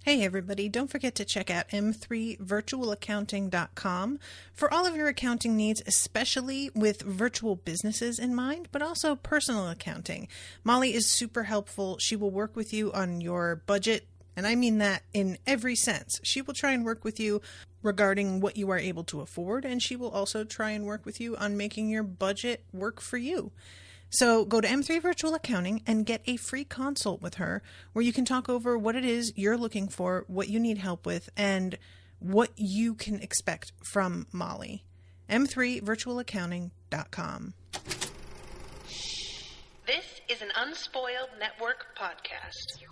Hey everybody, don't forget to check out m3virtualaccounting.com for all of your accounting needs, especially with virtual businesses in mind, but also personal accounting. Molly is super helpful. She will work with you on your budget, and I mean that in every sense. She will try and work with you regarding what you are able to afford, and she will also try and work with you on making your budget work for you. So go to M3 Virtual Accounting and get a free consult with her where you can talk over what it is you're looking for, what you need help with, and what you can expect from Molly. M3virtualaccounting.com. This is an Unspoiled Network podcast.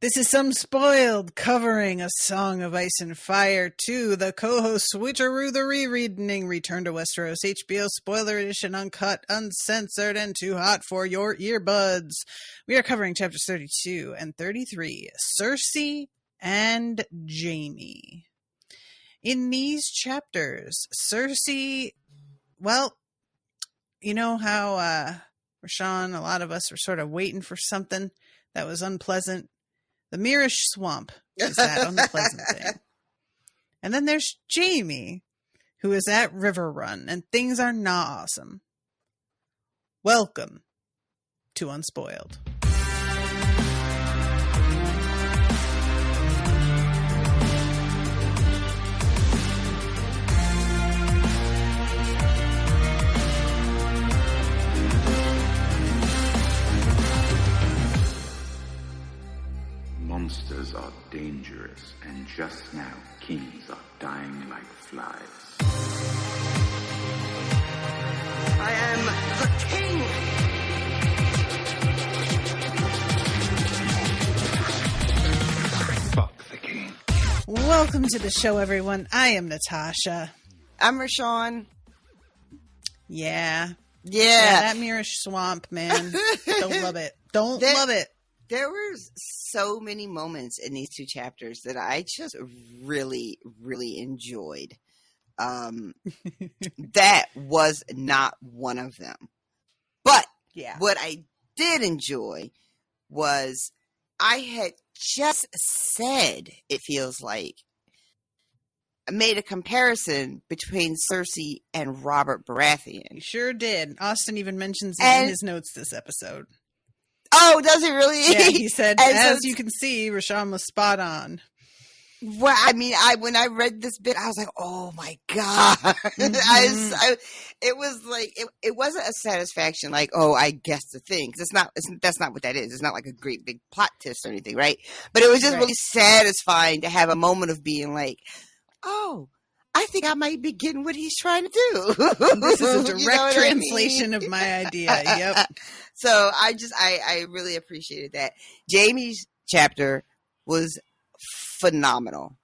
This is Some Spoiled, covering A Song of Ice and Fire 2, the co-host Switcheroo the Rereading, Return to Westeros, HBO Spoiler Edition, uncut, uncensored, and too hot for your earbuds. We are covering chapters 32 and 33, Cersei and Jaime. In these chapters, Cersei, well, you know how, Rashawn, a lot of us were sort of waiting for something that was unpleasant. The Mirish Swamp is that unpleasant thing. And then there's Jaime, who is at River Run, and things are not awesome. Welcome to Unspoiled. Monsters are dangerous, and just now, kings are dying like flies. I am the king! Fuck the king. Welcome to the show, everyone. I am Natasha. I'm Rashawn. Yeah, Yeah. that Mirish Swamp, man. Don't love it. Don't love it. There were so many moments in these two chapters that I just really, really enjoyed. That was not one of them. But what I did enjoy was I had just said, it feels like, I made a comparison between Cersei and Robert Baratheon. You sure did. Austin even mentions it in his notes this episode. Oh, does it really? Yeah, he said, And as so, you can see, Rashawn was spot on. Well, I mean, when I read this bit, I was like, "Oh my god!" Mm-hmm. It was like it wasn't a satisfaction, like, "Oh, I guessed the thing," because that's not what that is. It's not like a great big plot twist or anything, right? But it was just really satisfying to have a moment of being like, "Oh, I think I might be getting what he's trying to do." This is a direct translation of my idea. Yep. So I really appreciated that. Jaime's chapter was phenomenal.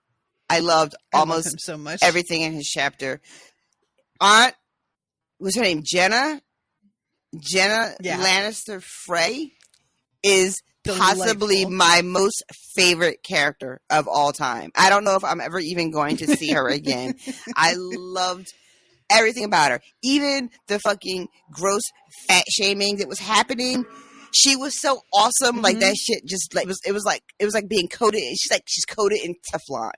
I loved almost him so much. Everything in his chapter. Aunt, what's her name? Jenna Lannister Frey is possibly my most favorite character of all time. I don't know if I'm ever even going to see her again. I loved everything about her. Even the fucking gross fat shaming that was happening. She was so awesome. Like that shit just like it was like being coated. She's coated in Teflon.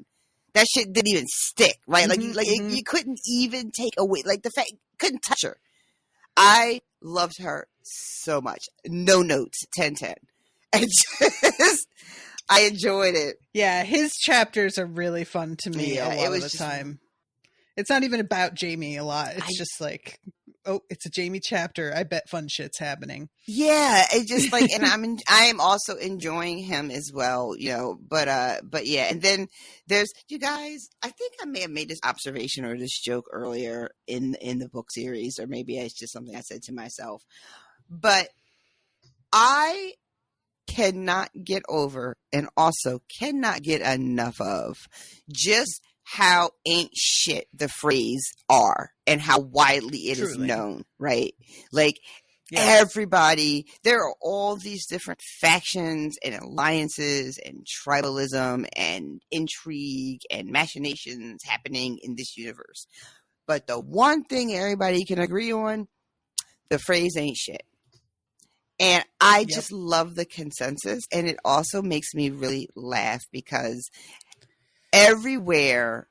That shit didn't even stick, right? Like you couldn't even take away like the fact couldn't touch her. I loved her so much. No notes, 10-10. And just I enjoyed it. Yeah, his chapters are really fun to me a lot of the time. It's not even about Jaime a lot. It's just like, oh, it's a Jaime chapter. I bet fun shit's happening. Yeah, it just like, and I am also enjoying him as well, you know. But yeah, and then there's you guys. I think I may have made this observation or this joke earlier in the book series, or maybe it's just something I said to myself. But I cannot get over, and also cannot get enough of, just how ain't shit the Freys are and how widely it is known, right? Like everybody, there are all these different factions and alliances and tribalism and intrigue and machinations happening in this universe. But the one thing everybody can agree on, the Freys ain't shit. And I Yep. just love the consensus. And it also makes me really laugh because everywhere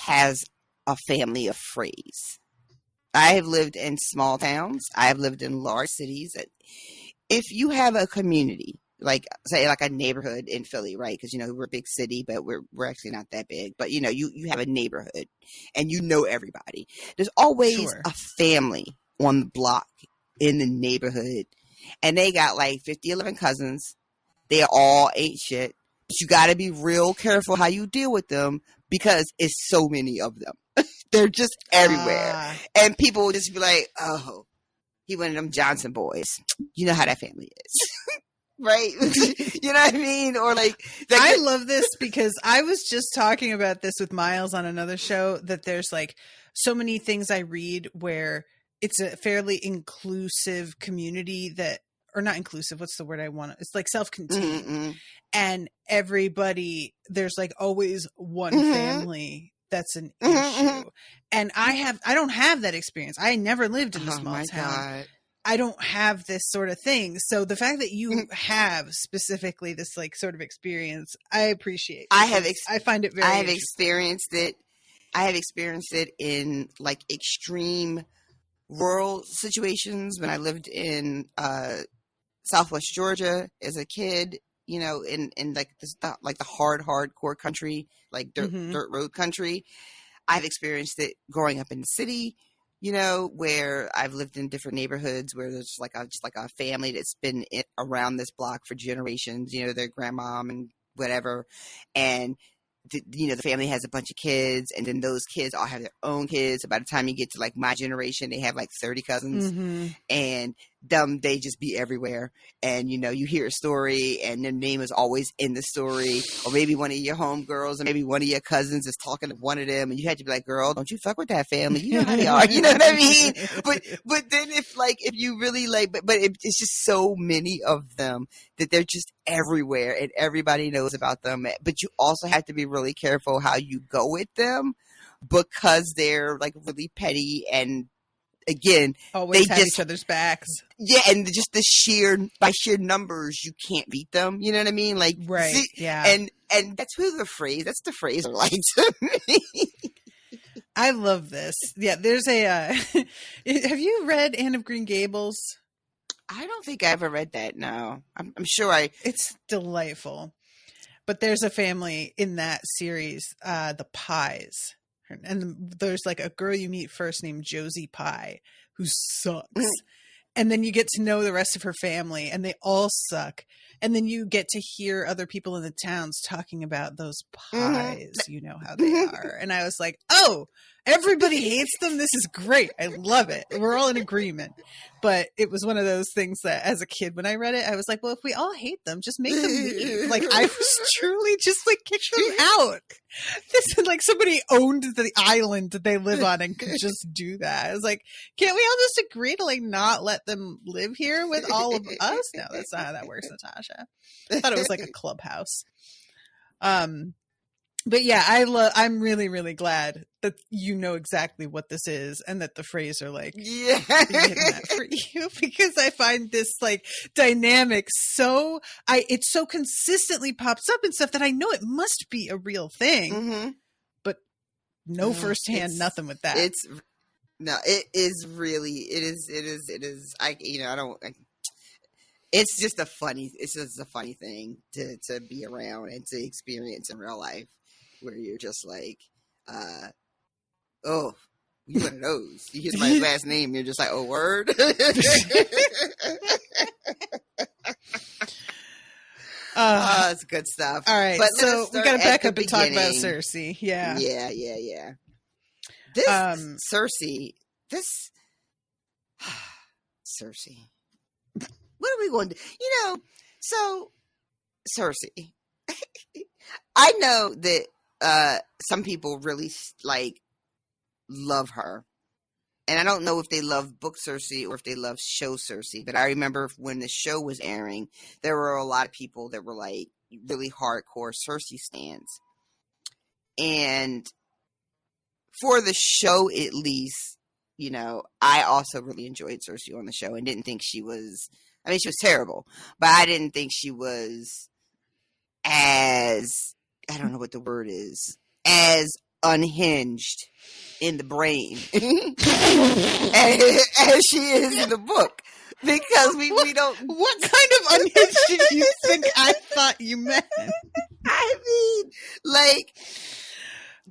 has a family of Freys. I have lived in small towns. I have lived in large cities. If you have a community, like say like a neighborhood in Philly, right? Because we're a big city, but we're actually not that big. But you have a neighborhood, and everybody. There's always Sure. a family on the block in the neighborhood, and they got like 50, 11 cousins. They all ain't shit. But you got to be real careful how you deal with them because it's so many of them. They're just everywhere. And people will just be like, oh, he one of them Johnson boys. You know how that family is. Right? You know what I mean? Or I love this because I was just talking about this with Miles on another show, that there's like so many things I read where it's a fairly inclusive community or not inclusive. What's the word I want? It's like self-contained. Mm-mm. And everybody, there's like always one family that's an Mm-hmm. issue. And I don't have that experience. I never lived in a small town. God. I don't have this sort of thing. So the fact that you have specifically this like sort of experience, I appreciate. I find it very I have experienced it. I have experienced it in like extreme rural situations when I lived in Southwest Georgia as a kid, in like the hardcore country, like dirt road country. I've experienced it growing up in the city, where I've lived in different neighborhoods where there's just like a family that's been around this block for generations, their grandmom and whatever. And the family has a bunch of kids, and then those kids all have their own kids. So by the time you get to like my generation, they have like 30 cousins, and they just be everywhere. And you hear a story, and their name is always in the story, or maybe one of your homegirls, or maybe one of your cousins is talking to one of them, and you had to be like, "Girl, don't you fuck with that family? You know how they are." You know what I mean? But then if you really it's just so many of them that they're just everywhere, and everybody knows about them. But you also have to be really careful how you go with them because they're like really petty, and again, always have each other's backs. Yeah, and just by sheer numbers, you can't beat them. You know what I mean? Like, right? Yeah, and that's the phrase are like to me. I love this. Yeah, there's a. Have you read Anne of Green Gables? I don't think I ever read that. No, I'm sure It's delightful, but there's a family in that series, the Pies. And there's like a girl you meet first named Josie Pye who sucks. And then you get to know the rest of her family and they all suck. And then you get to hear other people in the towns talking about those pies. You know how they are. And I was like, oh, everybody hates them. This is great. I love it. We're all in agreement. But it was one of those things that as a kid, when I read it, I was like, well, if we all hate them, just make them leave. Like I was truly just like kick them out. This is like somebody owned the island that they live on and could just do that. I was like, can't we all just agree to like not let them live here with all of us? No, that's not how that works, Natasha. I thought it was like a clubhouse. But yeah, I'm really, really glad that you know exactly what this is and that the phrase are like, yeah, getting that for you, because I find this like dynamic it so consistently pops up and stuff that I know it must be a real thing, but no firsthand, nothing with that. It is. It's just a funny thing to be around and to experience in real life, where you're just like, oh, you one of those. You hear somebody's last name, you're just like, oh, word. It's good stuff. All right, but so we got to back up and talk about Cersei. Yeah. This Cersei. What are we going to do? So Cersei. I know that some people really like love her. And I don't know if they love book Cersei or if they love show Cersei. But I remember when the show was airing, there were a lot of people that were like really hardcore Cersei stans. And for the show, at least, I also really enjoyed Cersei on the show and didn't think she was I mean, she was terrible, but I didn't think she was as, I don't know what the word is, as unhinged in the brain as she is in the book. Because we don't. What kind of unhinged did you think I thought you meant? I mean, like,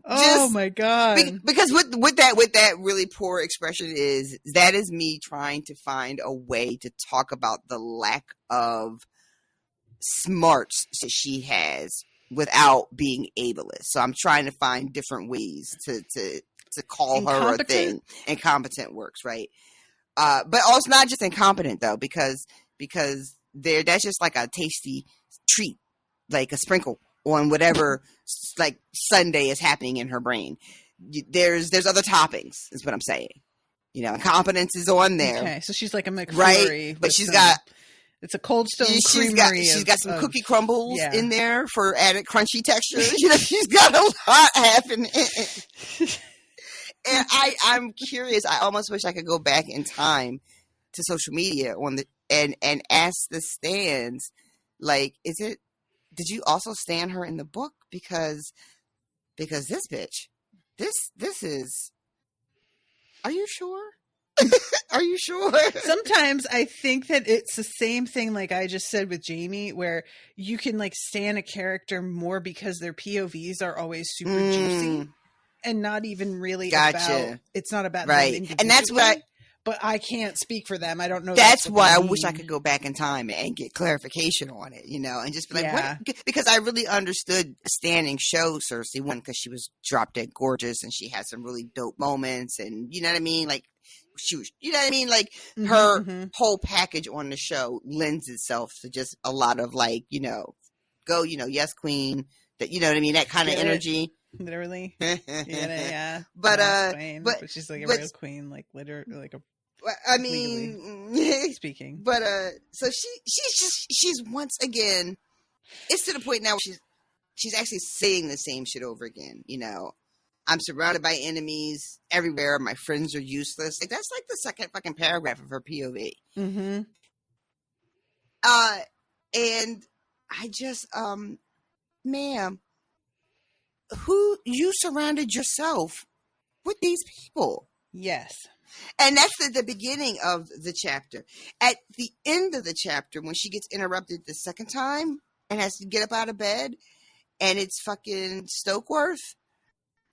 oh my god! Because with that really poor expression is that is me trying to find a way to talk about the lack of smarts that she has without being ableist. So I'm trying to find different ways to call her a thing. Incompetent works, right? But also not just incompetent though, because that's just like a tasty treat, like a sprinkle on whatever like Sunday is happening in her brain. There's other toppings, is what I'm saying. You know, incompetence is on there. Okay, so she's like a McFlurry, right? But she's got. It's a Cold Stone Creamery. She's got some cookie crumbles in there for added crunchy texture. You know, she's got a lot happening. And I'm curious. I almost wish I could go back in time to social media and ask the stans, like, did you also stan her in the book? Because this bitch, this is, are you sure? Are you sure? Sometimes I think that it's the same thing like I just said with Jamie, where you can like stan a character more because their POVs are always super juicy and not even really about, it's not about right. them. And that's what but I can't speak for them. I don't know. That's why I wish I could go back in time and get clarification on it, you know, and just be like, what? Because I really understood standing show Cersei, one, because she was drop dead gorgeous and she had some really dope moments, and you know what I mean? Like, she was, you know what I mean? Like, her whole package on the show lends itself to just a lot of like, you know, go, you know, yes, queen, that, you know what I mean? That kind of energy. Literally. But she's like a real queen, like literally, like a. I mean, speaking. But so she's once again. It's to the point now where she's actually saying the same shit over again. You know, I'm surrounded by enemies everywhere. My friends are useless. Like, that's like the second fucking paragraph of her POV. Mm-hmm. And I just, ma'am, who you surrounded yourself with these people? Yes. And that's the beginning of the chapter. At the end of the chapter, when she gets interrupted the second time and has to get up out of bed, and it's fucking Stokeworth.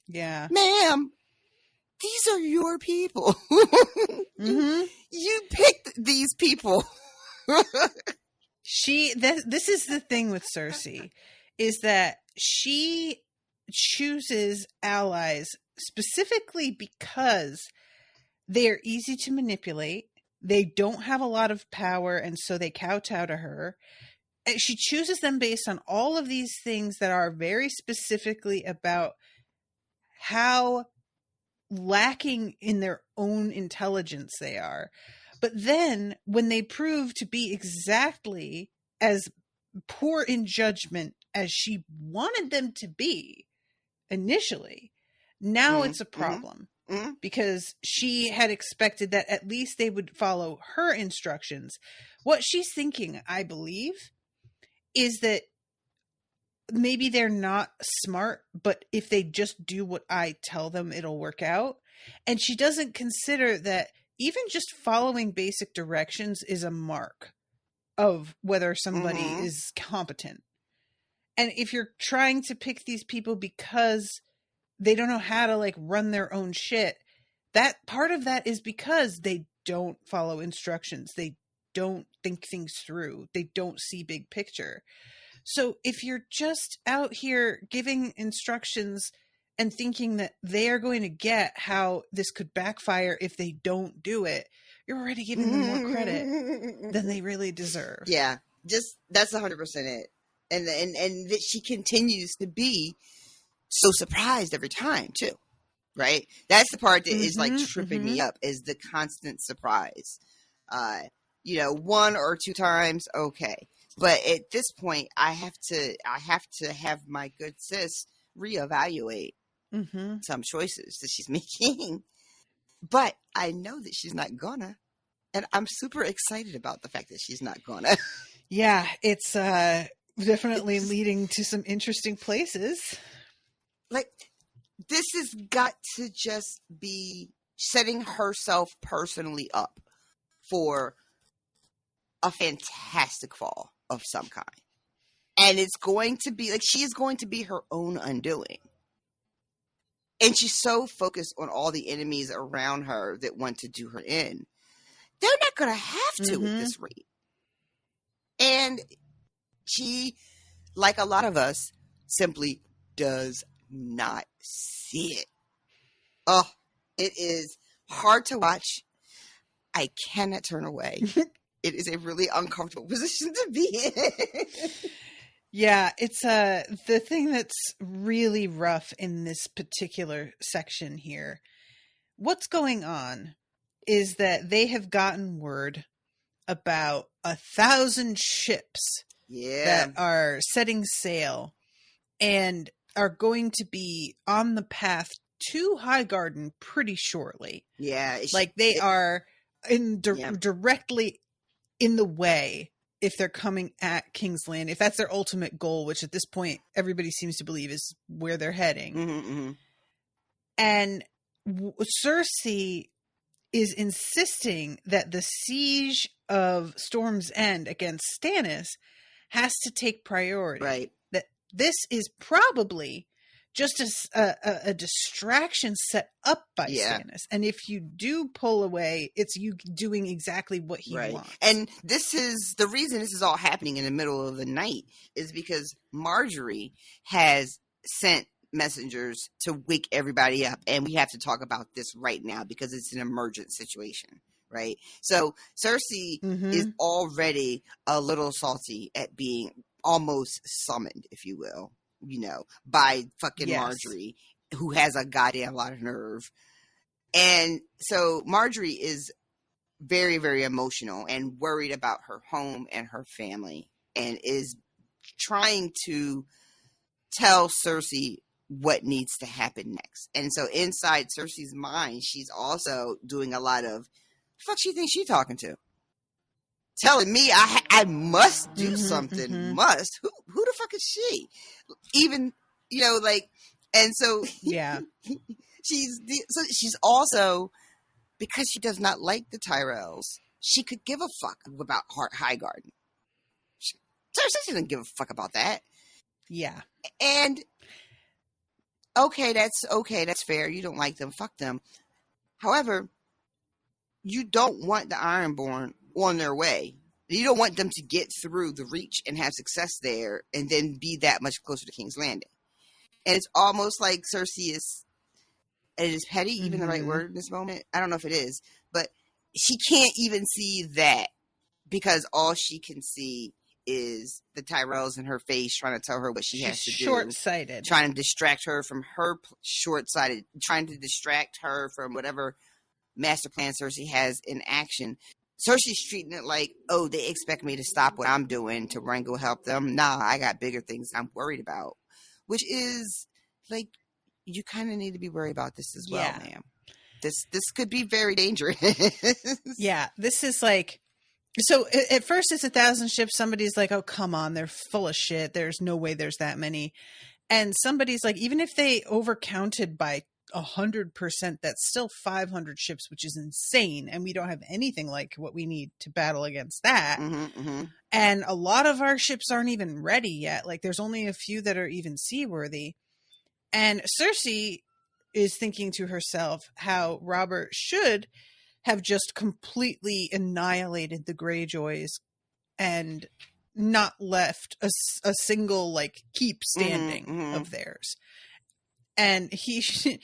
Yeah. Ma'am, these are your people. You picked these people. This is the thing with Cersei, is that she chooses allies specifically because they are easy to manipulate. They don't have a lot of power, and so they kowtow to her. And she chooses them based on all of these things that are very specifically about how lacking in their own intelligence they are. But then when they prove to be exactly as poor in judgment as she wanted them to be initially, now it's a problem. Because she had expected that at least they would follow her instructions. What she's thinking, I believe, is that maybe they're not smart, but if they just do what I tell them, it'll work out. And she doesn't consider that even just following basic directions is a mark of whether somebody is competent. And if you're trying to pick these people because they don't know how to like run their own shit, that part of that is because they don't follow instructions. They don't think things through. They don't see big picture. So if you're just out here giving instructions and thinking that they are going to get how this could backfire if they don't do it, you're already giving them more credit than they really deserve. Yeah, just that's 100% it. And that she continues to be so surprised every time too, right? That's the part that is like tripping me up, is the constant surprise. You know, 1 or 2 times, okay, but at this point, I have to have my good sis reevaluate some choices that she's making. But I know that she's not gonna, And I'm super excited about the fact that she's not gonna. Yeah, it's definitely leading to some interesting places. Like, this has got to just be setting herself personally up for a fantastic fall of some kind. And it's going to be, like, she is going to be her own undoing. And she's so focused on all the enemies around her that want to do her in. They're not going to have to at this rate. And she, like a lot of us, simply does not see it. Oh, it is hard to watch. I cannot turn away. It is a really uncomfortable position to be in. Yeah, it's the thing that's really rough in this particular section here. What's going on is that they have gotten word about 1,000 ships that are setting sail and are going to be on the path to Highgarden pretty shortly. Yeah. Like they are directly in the way if they're coming at King's Landing, if that's their ultimate goal, which at this point everybody seems to believe is where they're heading. Mm-hmm. And Cersei is insisting that the siege of Storm's End against Stannis has to take priority. Right. That this is probably just a distraction set up by Stannis. And if you do pull away, it's you doing exactly what he wants. And this is the reason this is all happening in the middle of the night is because Marjorie has sent messengers to wake everybody up. And we have to talk about this right now because it's an emergent situation. Right. So Cersei is already a little salty at being almost summoned, if you will. You know, by fucking Marjorie, who has a goddamn lot of nerve. And so Marjorie is very, very emotional and worried about her home and her family and is trying to tell Cersei what needs to happen next. And so inside Cersei's mind, she's also doing a lot of, fuck she thinks she's talking to? Telling me I must do something. Must. Who the fuck is she? Even, you know, like, and so she's also, because she does not like the Tyrells, she could give a fuck about Highgarden. Cersei doesn't give a fuck about that. Yeah. And okay, that's fair. You don't like them, fuck them. However, you don't want the Ironborn on their way. You don't want them to get through the Reach and have success there and then be that much closer to King's Landing. And it's almost like Cersei is, and it is petty, even the right word in this moment. I don't know if it is, but she can't even see that because all she can see is the Tyrells in her face trying to tell her what she has to do. Short-sighted. Trying to distract her from her short-sighted, trying to distract her from whatever master plan Cersei has in action. Cersei's treating it like, oh, they expect me to stop what I'm doing to run go help them. Nah, I got bigger things I'm worried about. Which is, like, you kind of need to be worried about this as well, ma'am. This could be very dangerous. Yeah, this is like, so at first it's 1,000 ships. Somebody's like, oh, come on, they're full of shit. There's no way there's that many. And somebody's like, even if they overcounted by 100%, that's still 500 ships, which is insane, and we don't have anything like what we need to battle against that. And a lot of our ships aren't even ready yet. Like there's only a few that are even seaworthy. And Cersei is thinking to herself how Robert should have just completely annihilated the Greyjoys and not left a single like keep standing of theirs. And she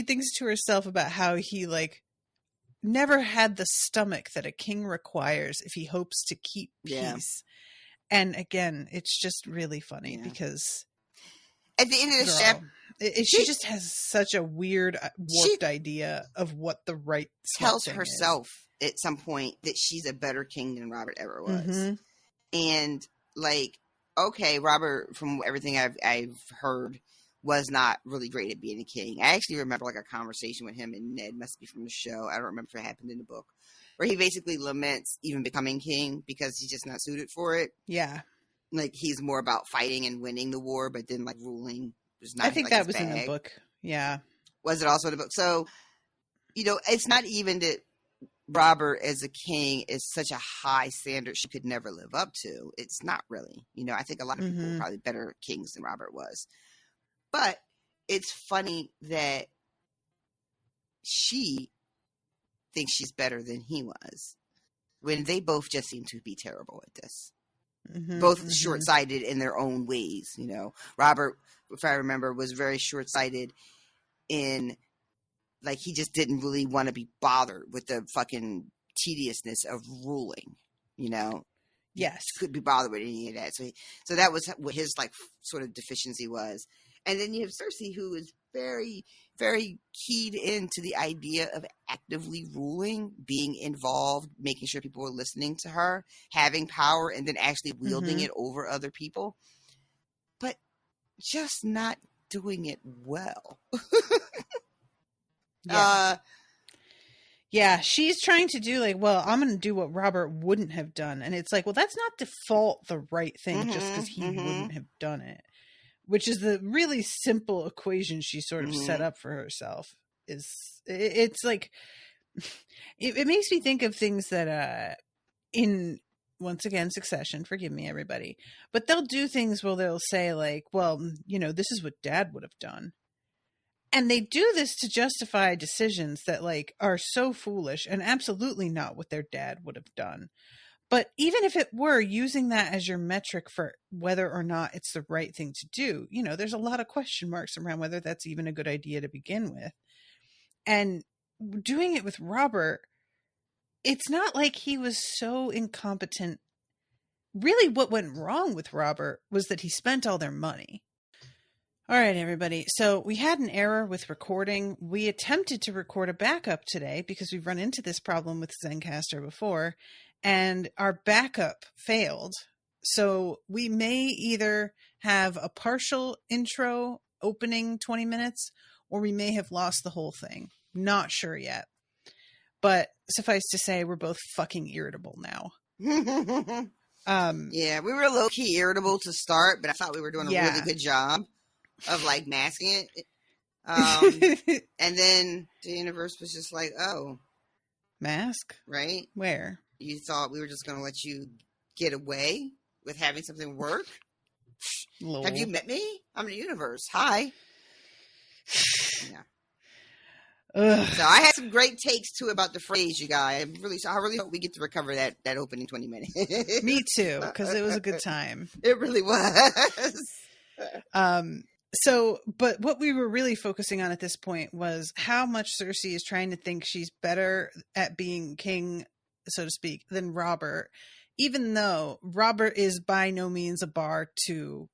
thinks to herself about how he like never had the stomach that a king requires if he hopes to keep peace. And again, it's just really funny because at the end of the ship, she just has such a weird, warped idea of what the right tells herself at some point that she's a better king than Robert ever was. And like, okay, Robert, from everything I've heard, was not really great at being a king. I actually remember like a conversation with him and Ned, must be from the show. I don't remember if it happened in the book. where he basically laments even becoming king because he's just not suited for it. Yeah. Like he's more about fighting and winning the war, but then like ruling was not. I think like, that his was in the bag. book. Yeah. Was it also in the book? So, it's not even that Robert as a king is such a high standard she could never live up to. It's not really. I think a lot of people were probably better kings than Robert was. But it's funny that she thinks she's better than he was when they both just seem to be terrible at this. Both short-sighted in their own ways. Robert, if I remember, was very short-sighted in, like, he just didn't really want to be bothered with the fucking tediousness of ruling. Yes. He couldn't be bothered with any of that. So that was what his like sort of deficiency was. And then you have Cersei, who is very, very keyed into the idea of actively ruling, being involved, making sure people are listening to her, having power, and then actually wielding it over other people. But just not doing it well. Yeah, she's trying to do like, well, I'm going to do what Robert wouldn't have done. And it's like, well, that's not default the right thing just because he wouldn't have done it. Which is the really simple equation she sort of set up for herself. It's like, it makes me think of things that in, once again, Succession, forgive me, everybody. But they'll do things where they'll say like, well, this is what Dad would have done. And they do this to justify decisions that like are so foolish and absolutely not what their dad would have done. But even if it were, using that as your metric for whether or not it's the right thing to do, there's a lot of question marks around whether that's even a good idea to begin with. And doing it with Robert, it's not like he was so incompetent. Really, what went wrong with Robert was that he spent all their money. All right, everybody. So we had an error with recording. We attempted to record a backup today because we've run into this problem with Zencastr before, and our backup failed. So we may either have a partial intro opening 20 minutes, or we may have lost the whole thing. Not sure yet. But suffice to say, we're both fucking irritable now. Yeah, we were low-key irritable to start, but I thought we were doing a really good job of like masking it. And then the universe was just like, oh. Mask? Right? Where? You thought we were just going to let you get away with having something work? Lol. Have you met me? I'm the universe. Hi. Yeah. Ugh. So I had some great takes too about the phrase, you guys. I really hope we get to recover that opening 20 minutes. Me too, because it was a good time. It really was. But what we were really focusing on at this point was how much Cersei is trying to think she's better at being king, so to speak, than Robert, even though Robert is by no means a bar to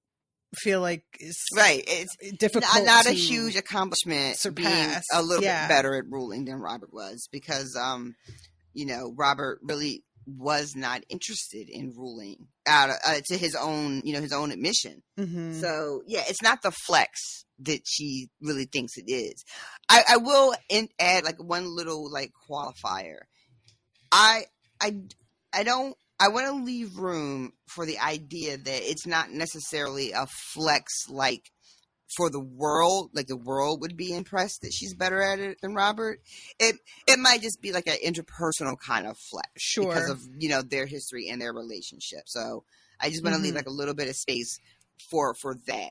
feel like is right. It's difficult. Not a huge accomplishment surpass. Being a little bit better at ruling than Robert was, because Robert really was not interested in ruling out to his own admission. So yeah, it's not the flex that she really thinks it is. I will add like one little like qualifier. I want to leave room for the idea that it's not necessarily a flex like for the world, like the world would be impressed that she's better at it than Robert. It might just be like an interpersonal kind of flex, sure, because of their history and their relationship. So I just want to leave like a little bit of space for that.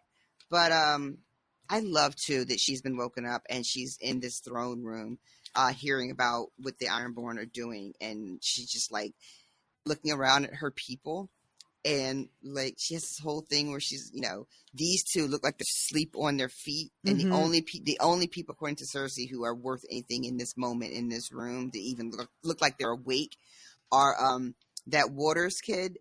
But I love too that she's been woken up and she's in this throne room, hearing about what the Ironborn are doing, and she's just like looking around at her people. And like she has this whole thing where she's, these two look like they sleep on their feet, and the only people, according to Cersei, who are worth anything in this moment in this room to even look like they're awake are that Waters kid.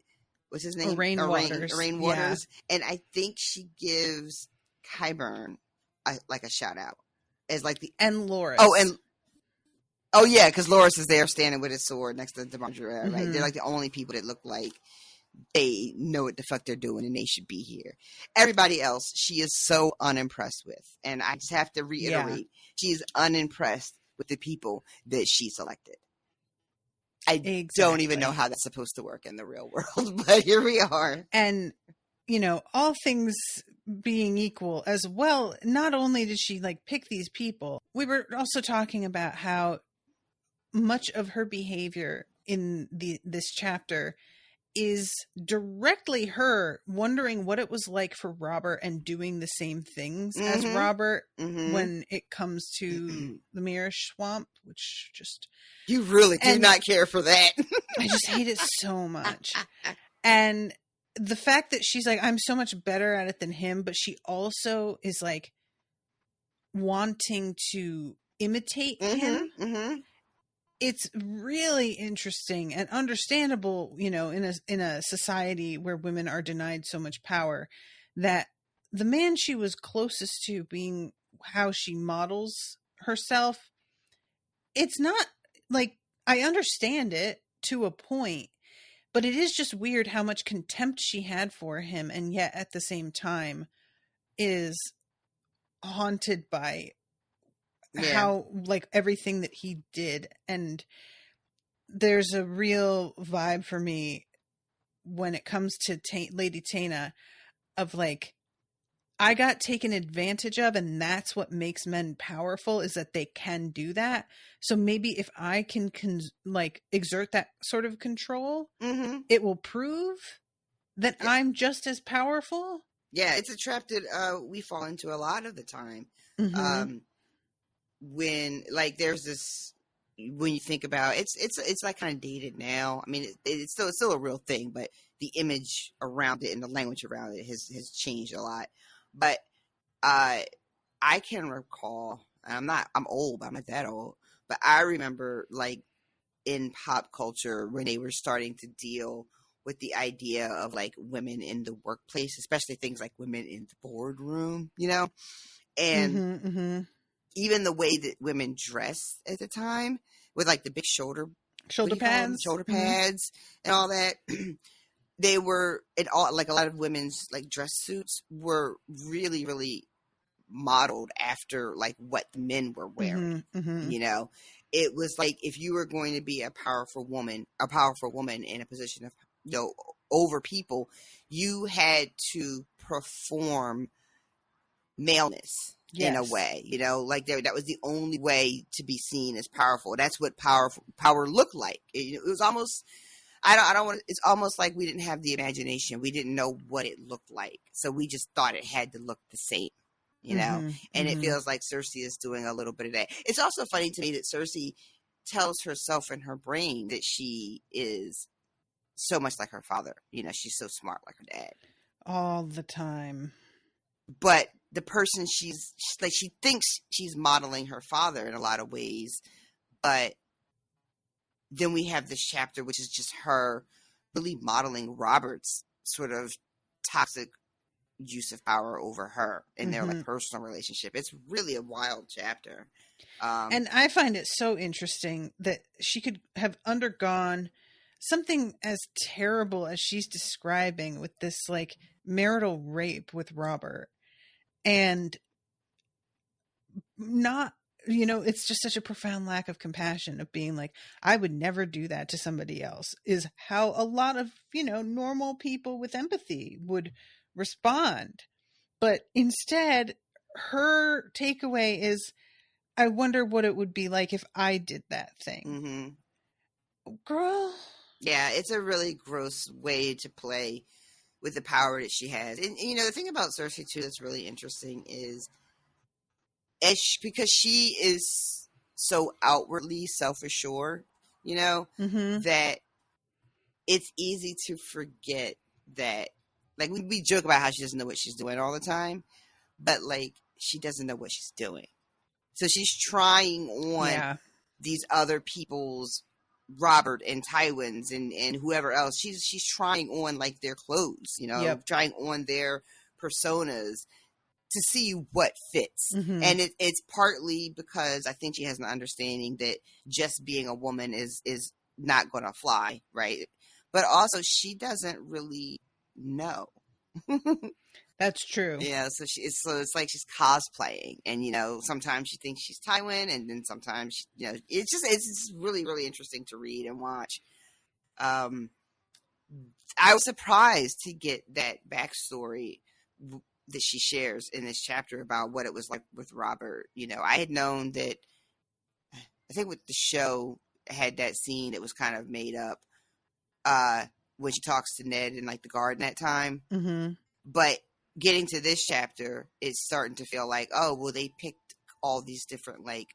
What's his name? Rain Waters. Rain Waters. Yeah. And I think she gives Qyburn like a shout out as like and Loras. Oh yeah, because Loras is there standing with his sword next to Demarjura. Right? They're like the only people that look like they know what the fuck they're doing and they should be here. Everybody else, she is so unimpressed with. And I just have to reiterate, she is unimpressed with the people that she selected. I don't even Exactly. know how that's supposed to work in the real world, but here we are. And, all things being equal as well, not only did she like pick these people, we were also talking about how much of her behavior in this chapter is directly her wondering what it was like for Robert and doing the same things as Robert when it comes to the Mirror Swamp, which just... You really do not care for that. I just hate it so much. And the fact that she's like, I'm so much better at it than him, but she also is like wanting to imitate him. It's really interesting and understandable, in a society where women are denied so much power, that the man she was closest to being how she models herself, it's not like, I understand it to a point, but it is just weird how much contempt she had for him, and yet at the same time is haunted by how, like, everything that he did. And there's a real vibe for me when it comes to Lady Tana of like, I got taken advantage of, and that's what makes men powerful, is that they can do that. So maybe if I can exert that sort of control, it will prove that I'm just as powerful. Yeah, it's a trap that we fall into a lot of the time. When like there's this, when you think about it's like kind of dated now. I mean, it's still a real thing, but the image around it and the language around it has changed a lot. But I can recall, I'm old, but I'm not that old, but I remember like in pop culture when they were starting to deal with the idea of like women in the workplace, especially things like women in the boardroom, and even the way that women dressed at the time with like the big shoulder pads and all that. They were like a lot of women's like dress suits were really, really modeled after like what the men were wearing. It was like, if you were going to be a powerful woman in a position of, over people, you had to perform maleness. Yes. In a way, like that was the only way to be seen as powerful. That's what power looked like. It was almost, I don't want. It's almost like we didn't have the imagination. We didn't know what it looked like, so we just thought it had to look the same, And it feels like Cersei is doing a little bit of that. It's also funny to me that Cersei tells herself in her brain that she is so much like her father. She's so smart like her dad. All the time. But the person she thinks she's modeling her father in a lot of ways, but then we have this chapter which is just her really modeling Robert's sort of toxic use of power over her in their like personal relationship. It's really a wild chapter. And I find it so interesting that she could have undergone something as terrible as she's describing with this like marital rape with Robert, and not, it's just such a profound lack of compassion of being like, I would never do that to somebody else, is how a lot of, normal people with empathy would respond. But instead, her takeaway is, I wonder what it would be like if I did that thing. Girl. Yeah, it's a really gross way to play with the power that she has. And the thing about Cersei too that's really interesting is, because she is so outwardly self-assured, that it's easy to forget that, like, we joke about how she doesn't know what she's doing all the time, but like, she doesn't know what she's doing. So she's trying on these other people's, Robert and Tywin's and whoever else. She's trying on like their clothes, trying on their personas to see what fits. And it's partly because I think she has an understanding that just being a woman is not going to fly, right? But also she doesn't really know. That's true. Yeah, so it's like she's cosplaying, and sometimes she thinks she's Tywin, and then sometimes it's just really really interesting to read and watch. I was surprised to get that backstory that she shares in this chapter about what it was like with Robert. I had known that. I think with the show had that scene that was kind of made up when she talks to Ned in like the garden that time. Mm-hmm. But getting to this chapter, it's starting to feel like, oh, well, they picked all these different like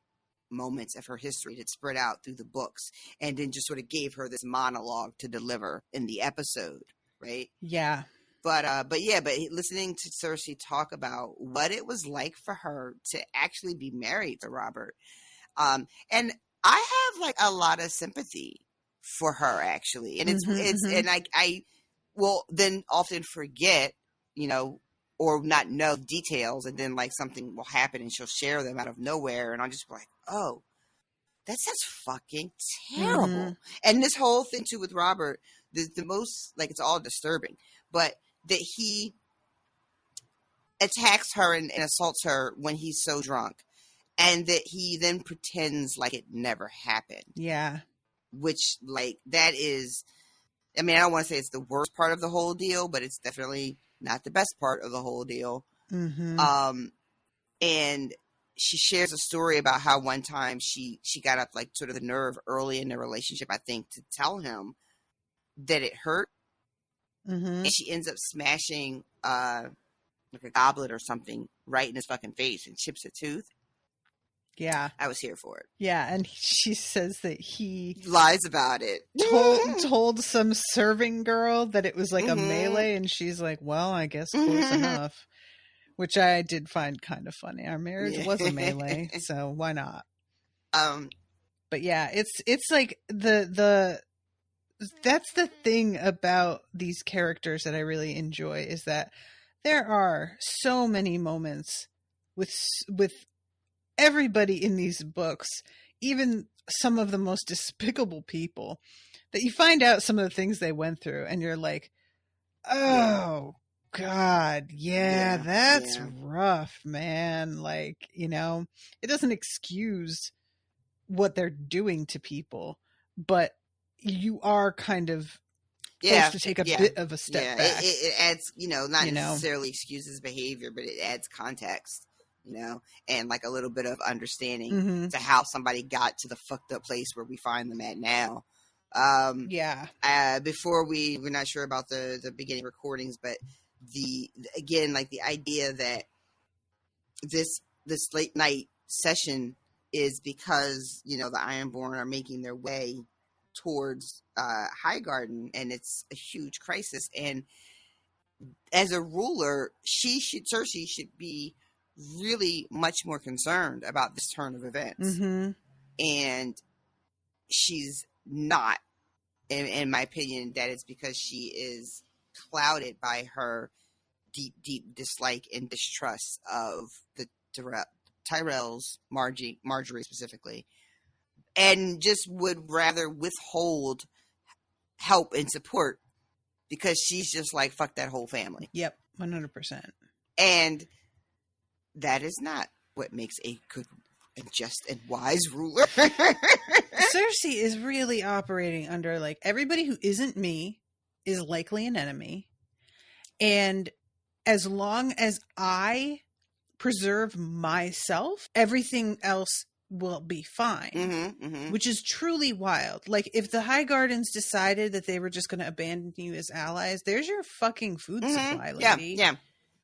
moments of her history that spread out through the books, and then just sort of gave her this monologue to deliver in the episode, right? Yeah. But listening to Cersei talk about what it was like for her to actually be married to Robert, and I have like a lot of sympathy for her actually, and and I will then often forget, or not know details, and then like something will happen and she'll share them out of nowhere, and I'll just be like, oh, that's fucking terrible. Mm-hmm. And this whole thing too with Robert, the most like it's all disturbing, but that he attacks her and assaults her when he's so drunk, and that he then pretends like it never happened. Yeah. Which like that is, I mean, I don't want to say it's the worst part of the whole deal, but it's definitely not the best part of the whole deal. Mm-hmm. And she shares a story about how one time she got up like sort of the nerve early in the relationship, I think, to tell him that it hurt. Mm-hmm. And she ends up smashing like a goblet or something right in his fucking face and chips a tooth. Yeah. I was here for it. Yeah, and she says that he lies about it. Told some serving girl that it was like a melee, and she's like, well, I guess close enough. Which I did find kind of funny. Our marriage was a melee, so why not? But yeah, it's like the that's the thing about these characters that I really enjoy, is that there are so many moments with everybody in these books, even some of the most despicable people, that you find out some of the things they went through, and you're like, oh God, that's rough, man. Like, it doesn't excuse what they're doing to people, but you are kind of forced to take a bit of a step back. It adds, not necessarily excuses behavior, but it adds context, and like a little bit of understanding to how somebody got to the fucked up place where we find them at now. Before we're not sure about the beginning recordings, but the idea that this late night session is because, the Ironborn are making their way towards Highgarden, and it's a huge crisis. And as a ruler, Cersei should be really much more concerned about this turn of events. And she's not, in my opinion. That is because she is clouded by her deep dislike and distrust of the Tyrells, Marjorie specifically, and just would rather withhold help and support because she's just like, fuck that whole family. Yep, 100%. And that is not what makes a good and just and wise ruler. Cersei is really operating under like, everybody who isn't me is likely an enemy, and as long as I preserve myself, everything else will be fine. Which is truly wild. Like, if the Highgardens decided that they were just going to abandon you as allies, there's your fucking food supply, lady. Yeah.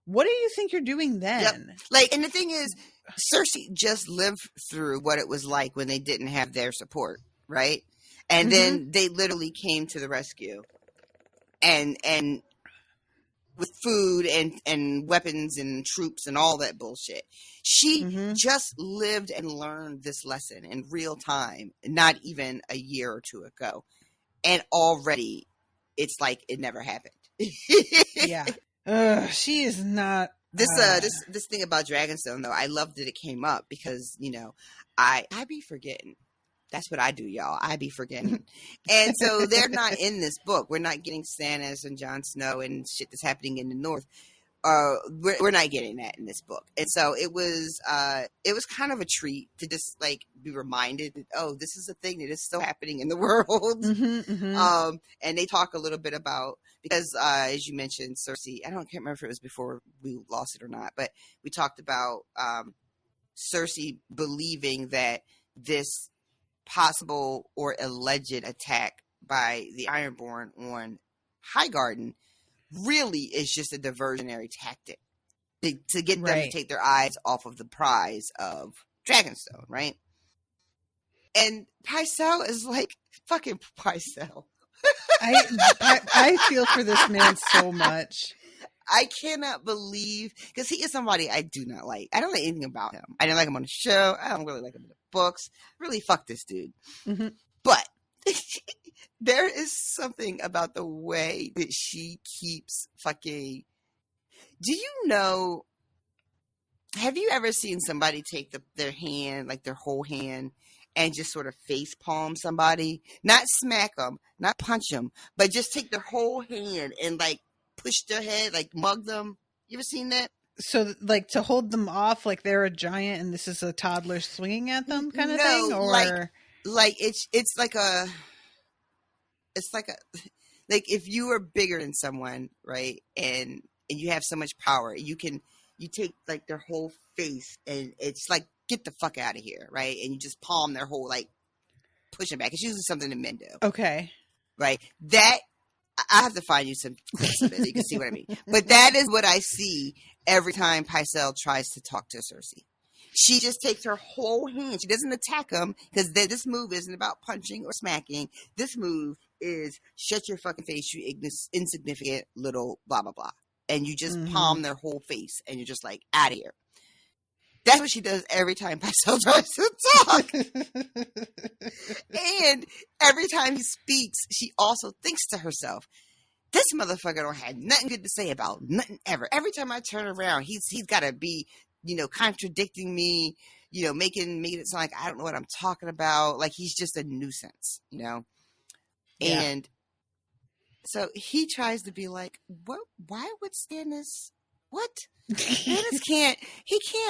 What do you think you're doing then? Yep. Like, and the thing is, Cersei just lived through what it was like when they didn't have their support, right? And then they literally came to the rescue, and with food and weapons and troops and all that bullshit. She just lived and learned this lesson in real time, not even a year or two ago. And already it's like it never happened. She is not. This thing about Dragonstone, though, I love that it came up because, I be forgetting That's what I do, y'all. I be forgetting. And so they're not in this book. We're not getting Stannis and Jon Snow and shit that's happening in the North. We're not getting that in this book. And so it was kind of a treat to just like be reminded that, oh, this is a thing that is still happening in the world. And they talk a little bit about, because as you mentioned, Cersei, can't remember if it was before we lost it or not, but we talked about Cersei believing that this possible or alleged attack by the Ironborn on Highgarden really is just a diversionary tactic to get them to take their eyes off of the prize of Dragonstone, right? And Pycelle is like, fucking Pycelle. I feel for this man so much. I cannot believe, because he is somebody I do not like. I don't like anything about him. I didn't like him on the show. I don't really like him in the books. Really, fuck this dude. But there is something about the way that she keeps fucking. Do you know? Have you ever seen somebody take their hand, like their whole hand, and just sort of face palm somebody? Not smack them, not punch them, but just take their whole hand and like push their head, like mug them. You ever seen that? So, like, to hold them off, like they're a giant and this is a toddler swinging at them, kind of thing, or like it's like if you are bigger than someone, right, and you have so much power, you take like their whole face and it's like, get the fuck out of here, right? And you just palm their whole, like, push them back. It's usually something that men do. Okay. Right? That, I have to find you some clips of it so you can see what I mean. But that is what I see every time Pycelle tries to talk to Cersei. She just takes her whole hand. She doesn't attack him, because this move isn't about punching or smacking. This move is shut your fucking face, you insignificant little blah, blah, blah. And you just palm their whole face and you're just like, out of here. That's what she does every time Pycelle tries to talk. And every time he speaks, she also thinks to herself, this motherfucker don't have nothing good to say about nothing ever. Every time I turn around, he's got to be, contradicting me, making it sound like I don't know what I'm talking about. Like, he's just a nuisance, Yeah. And so he tries to be like, what? Why would Stannis? What? Stannis can't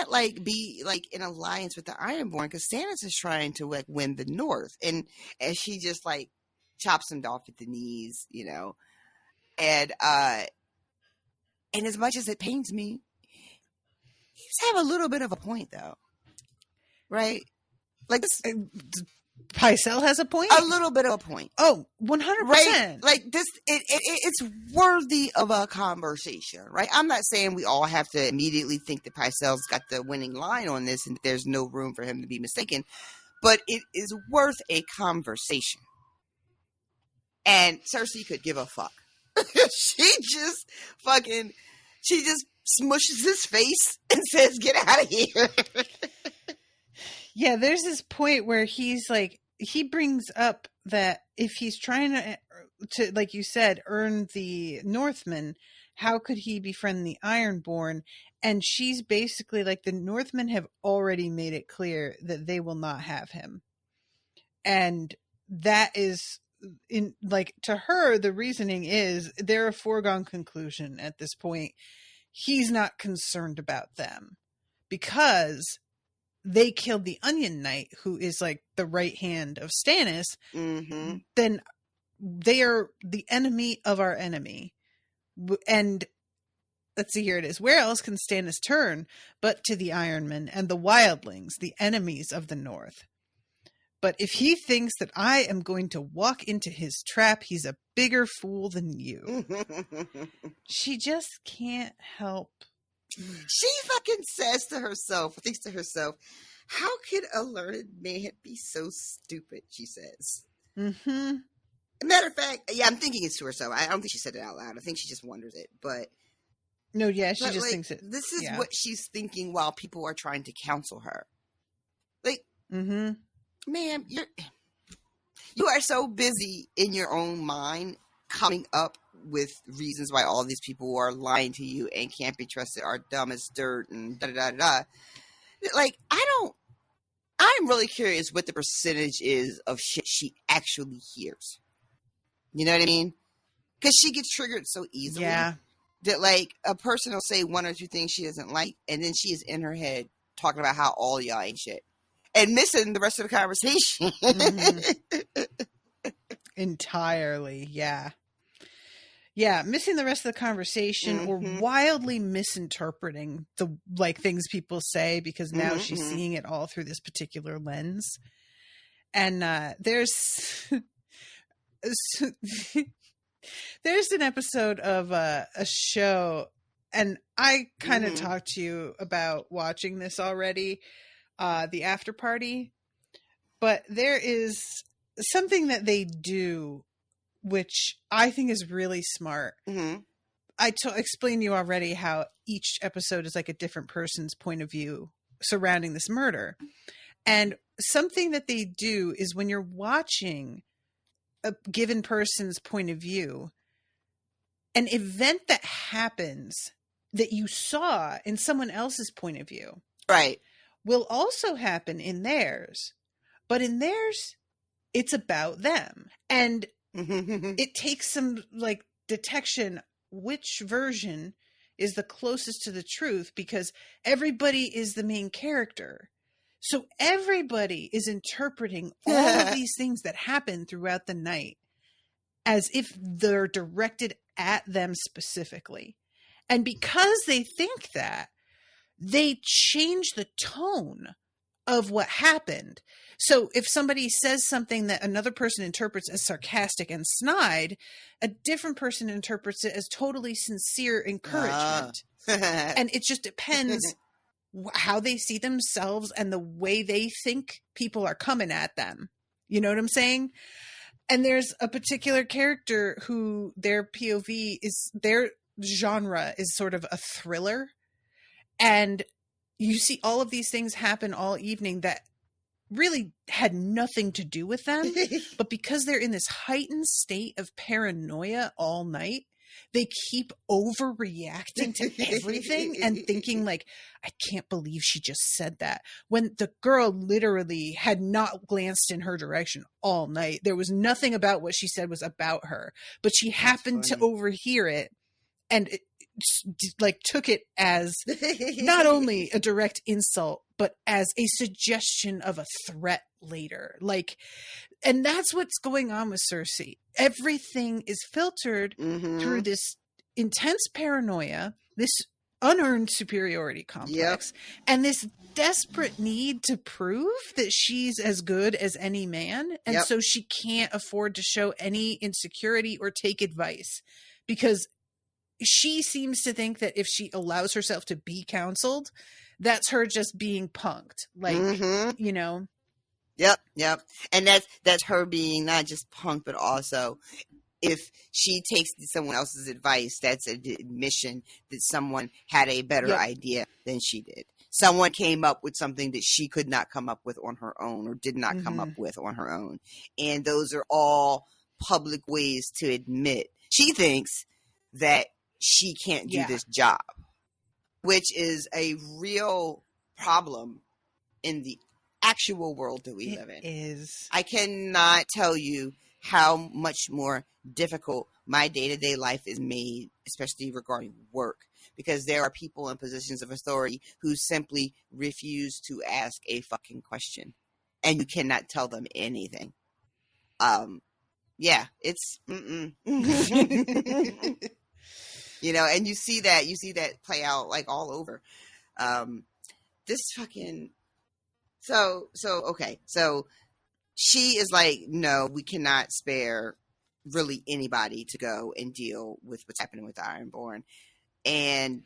like be like in alliance with the Ironborn, because Stannis is trying to like win the North, and she just like chops him off at the knees, and as much as it pains me, he's have a little bit of a point though, right? Like this. Pycelle has a point? A little bit of a point. Oh, 100%. Right? Like this, it's worthy of a conversation, right? I'm not saying we all have to immediately think that Pycelle's got the winning line on this and there's no room for him to be mistaken, but it is worth a conversation. And Cersei could give a fuck. She just smushes his face and says, get out of here. Yeah, there's this point where he's like, he brings up that if he's trying to, like you said, earn the Northmen, how could he befriend the Ironborn? And she's basically like, the Northmen have already made it clear that they will not have him. And that is, in like, to her, the reasoning is they're a foregone conclusion at this point. He's not concerned about them because they killed the Onion Knight, who is like the right hand of Stannis. Then they are the enemy of our enemy. And let's see, here it is. Where else can Stannis turn but to the Ironmen and the Wildlings, the enemies of the North? But if he thinks that I am going to walk into his trap, he's a bigger fool than you. She just can't help. She fucking thinks to herself, how could a learned man be so stupid, she says. Matter of fact, yeah, I'm thinking it's to herself. I don't think she said it out loud. I think she just wonders it. But no, yeah, she just thinks it. This is what she's thinking while people are trying to counsel her. Like, ma'am, you are so busy in your own mind coming up with reasons why all these people are lying to you and can't be trusted, are dumb as dirt, and da da da da. Like, I I'm really curious what the percentage is of shit she actually hears. You know what I mean? Because she gets triggered so easily. Yeah. That like a person will say one or two things she doesn't like, and then she is in her head talking about how all y'all ain't shit and missing the rest of the conversation. Entirely. Yeah. Yeah, missing the rest of the conversation or wildly misinterpreting the like things people say because now she's seeing it all through this particular lens. And there's there's an episode of a show, and I kind of talked to you about watching this already, the After Party, but there is something that they do which I think is really smart. I explained to you already how each episode is like a different person's point of view surrounding this murder. And something that they do is when you're watching a given person's point of view, an event that happens that you saw in someone else's point of view, right, will also happen in theirs. But in theirs, it's about them. And it takes some like detection which version is the closest to the truth, because everybody is the main character. So everybody is interpreting all of these things that happen throughout the night as if they're directed at them specifically. And because they think that, they change the tone of what happened. So if somebody says something that another person interprets as sarcastic and snide, a different person interprets it as totally sincere encouragement. And it just depends how they see themselves and the way they think people are coming at them. You know what I'm saying? And there's a particular character who their POV is, their genre is sort of a thriller. And you see all of these things happen all evening that really had nothing to do with them. But because they're in this heightened state of paranoia all night, they keep overreacting to everything and thinking like, I can't believe she just said that. When the girl literally had not glanced in her direction all night. There was nothing about what she said was about her, but she happened to overhear it. And it, like, took it as not only a direct insult, but as a suggestion of a threat later. Like, and that's what's going on with Cersei. Everything is filtered through this intense paranoia, this unearned superiority complex, and this desperate need to prove that she's as good as any man. And so she can't afford to show any insecurity or take advice, because she seems to think that if she allows herself to be counseled, that's her just being punked. Like, you know? Yep. And that's her being not just punked, but also if she takes someone else's advice, that's an admission that someone had a better idea than she did. Someone came up with something that she could not come up with on her own, or did not come up with on her own. And those are all public ways to admit she thinks that she can't do this job, which is a real problem in the actual world that we live in. Is. I cannot tell you how much more difficult my day-to-day life is made, especially regarding work, because there are people in positions of authority who simply refuse to ask a fucking question, and you cannot tell them anything. It's you know, and you see that play out like all over. This fucking so she is like, no, we cannot spare really anybody to go and deal with what's happening with the Ironborn. And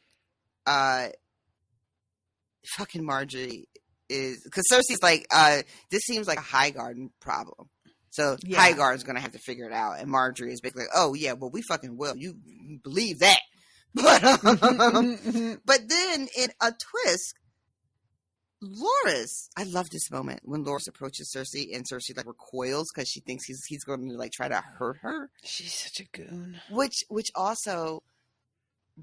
fucking Marjorie is, because Cersei's like, this seems like a High Garden problem. So High Garden's gonna have to figure it out, and Marjorie is basically like, oh yeah, well we fucking will. You believe that. But then in a twist, Loras, I love this moment when Loras approaches Cersei and Cersei like recoils because she thinks he's going to like try to hurt her. She's such a goon. Which also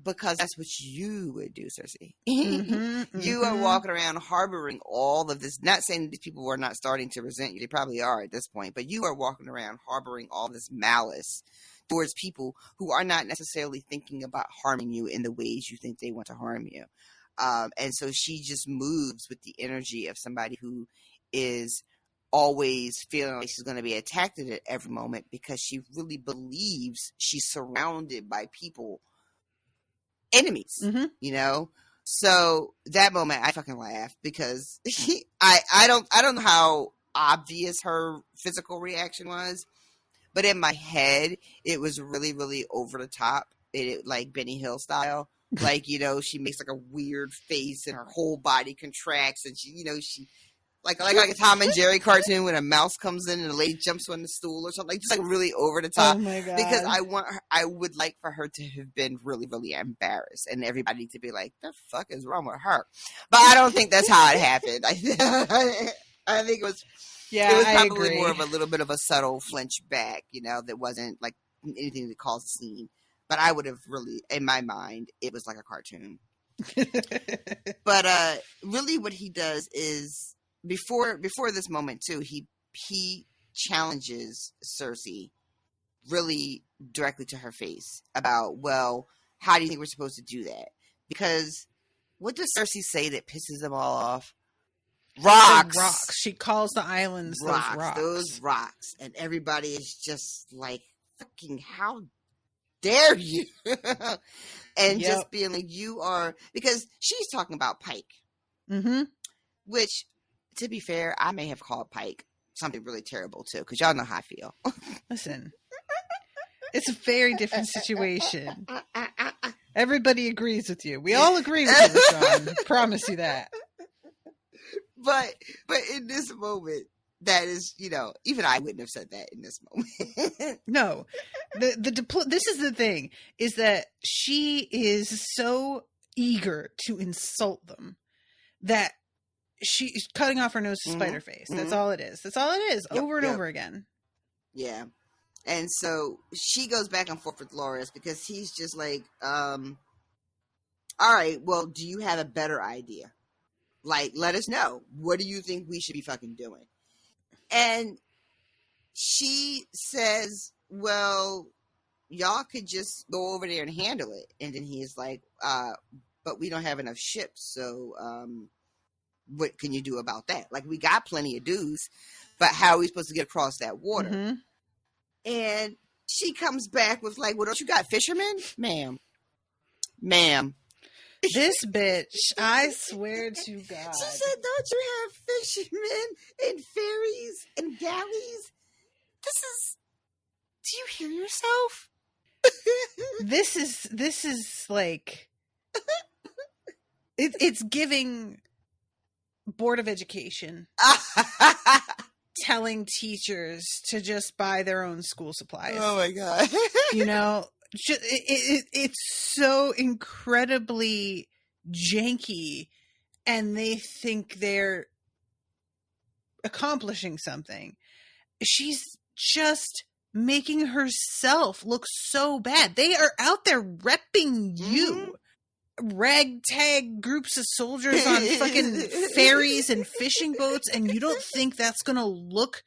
because that's what you would do, Cersei. Mm-hmm, You are walking around harboring all of this. Not saying that these people are not starting to resent you. They probably are at this point. But you are walking around harboring all this malice towards people who are not necessarily thinking about harming you in the ways you think they want to harm you. And so she just moves with the energy of somebody who is always feeling like she's going to be attacked at every moment because she really believes she's surrounded by people, enemies, you know? So that moment I fucking laughed because I don't know how obvious her physical reaction was, but in my head it was really, really over the top. It like Benny Hill style. Like, you know, she makes like a weird face and her whole body contracts and she, you know, she like a Tom and Jerry cartoon when a mouse comes in and the lady jumps on the stool or something, like just like really over the top. Oh my God. Because I would like for her to have been really, really embarrassed and everybody to be like, the fuck is wrong with her? But I don't think that's how it happened. I think it was probably more of a little bit of a subtle flinch back, you know, that wasn't like anything that caused a scene. But I would have really, in my mind, it was like a cartoon. But really what he does is, before this moment too, he challenges Cersei really directly to her face about, well, how do you think we're supposed to do that? Because what does Cersei say that pisses them all off? Rocks. Rocks. She calls the islands Those rocks. And everybody is just like, fucking how dare you? And just being like, you are, because she's talking about Pike. Which, to be fair, I may have called Pike something really terrible too, because y'all know how I feel. Listen, it's a very different situation. Everybody agrees with you. We all agree with you, Sean. Promise you that. But in this moment, that is, you know, even I wouldn't have said that in this moment. No, this is the thing, is that she is so eager to insult them that she's cutting off her nose to spite her face. That's all it is. That's all it is. Over and over again. Yeah. And so she goes back and forth with Loras because he's just like, all right, well, do you have a better idea? Like, let us know. What do you think we should be fucking doing? And she says, well, y'all could just go over there and handle it. And then he's like, but we don't have enough ships, so what can you do about that? Like, we got plenty of dudes, but how are we supposed to get across that water? And she comes back with like, well, don't you got fishermen? Ma'am. This bitch, I swear to God. She said, don't you have fishermen and ferries and galleys? Do you hear yourself? This is like, it's giving Board of Education telling teachers to just buy their own school supplies. Oh my God. You know, it's so incredibly janky, and they think they're accomplishing something. She's just making herself look so bad. They are out there repping you. Ragtag groups of soldiers on fucking ferries and fishing boats, and you don't think that's gonna look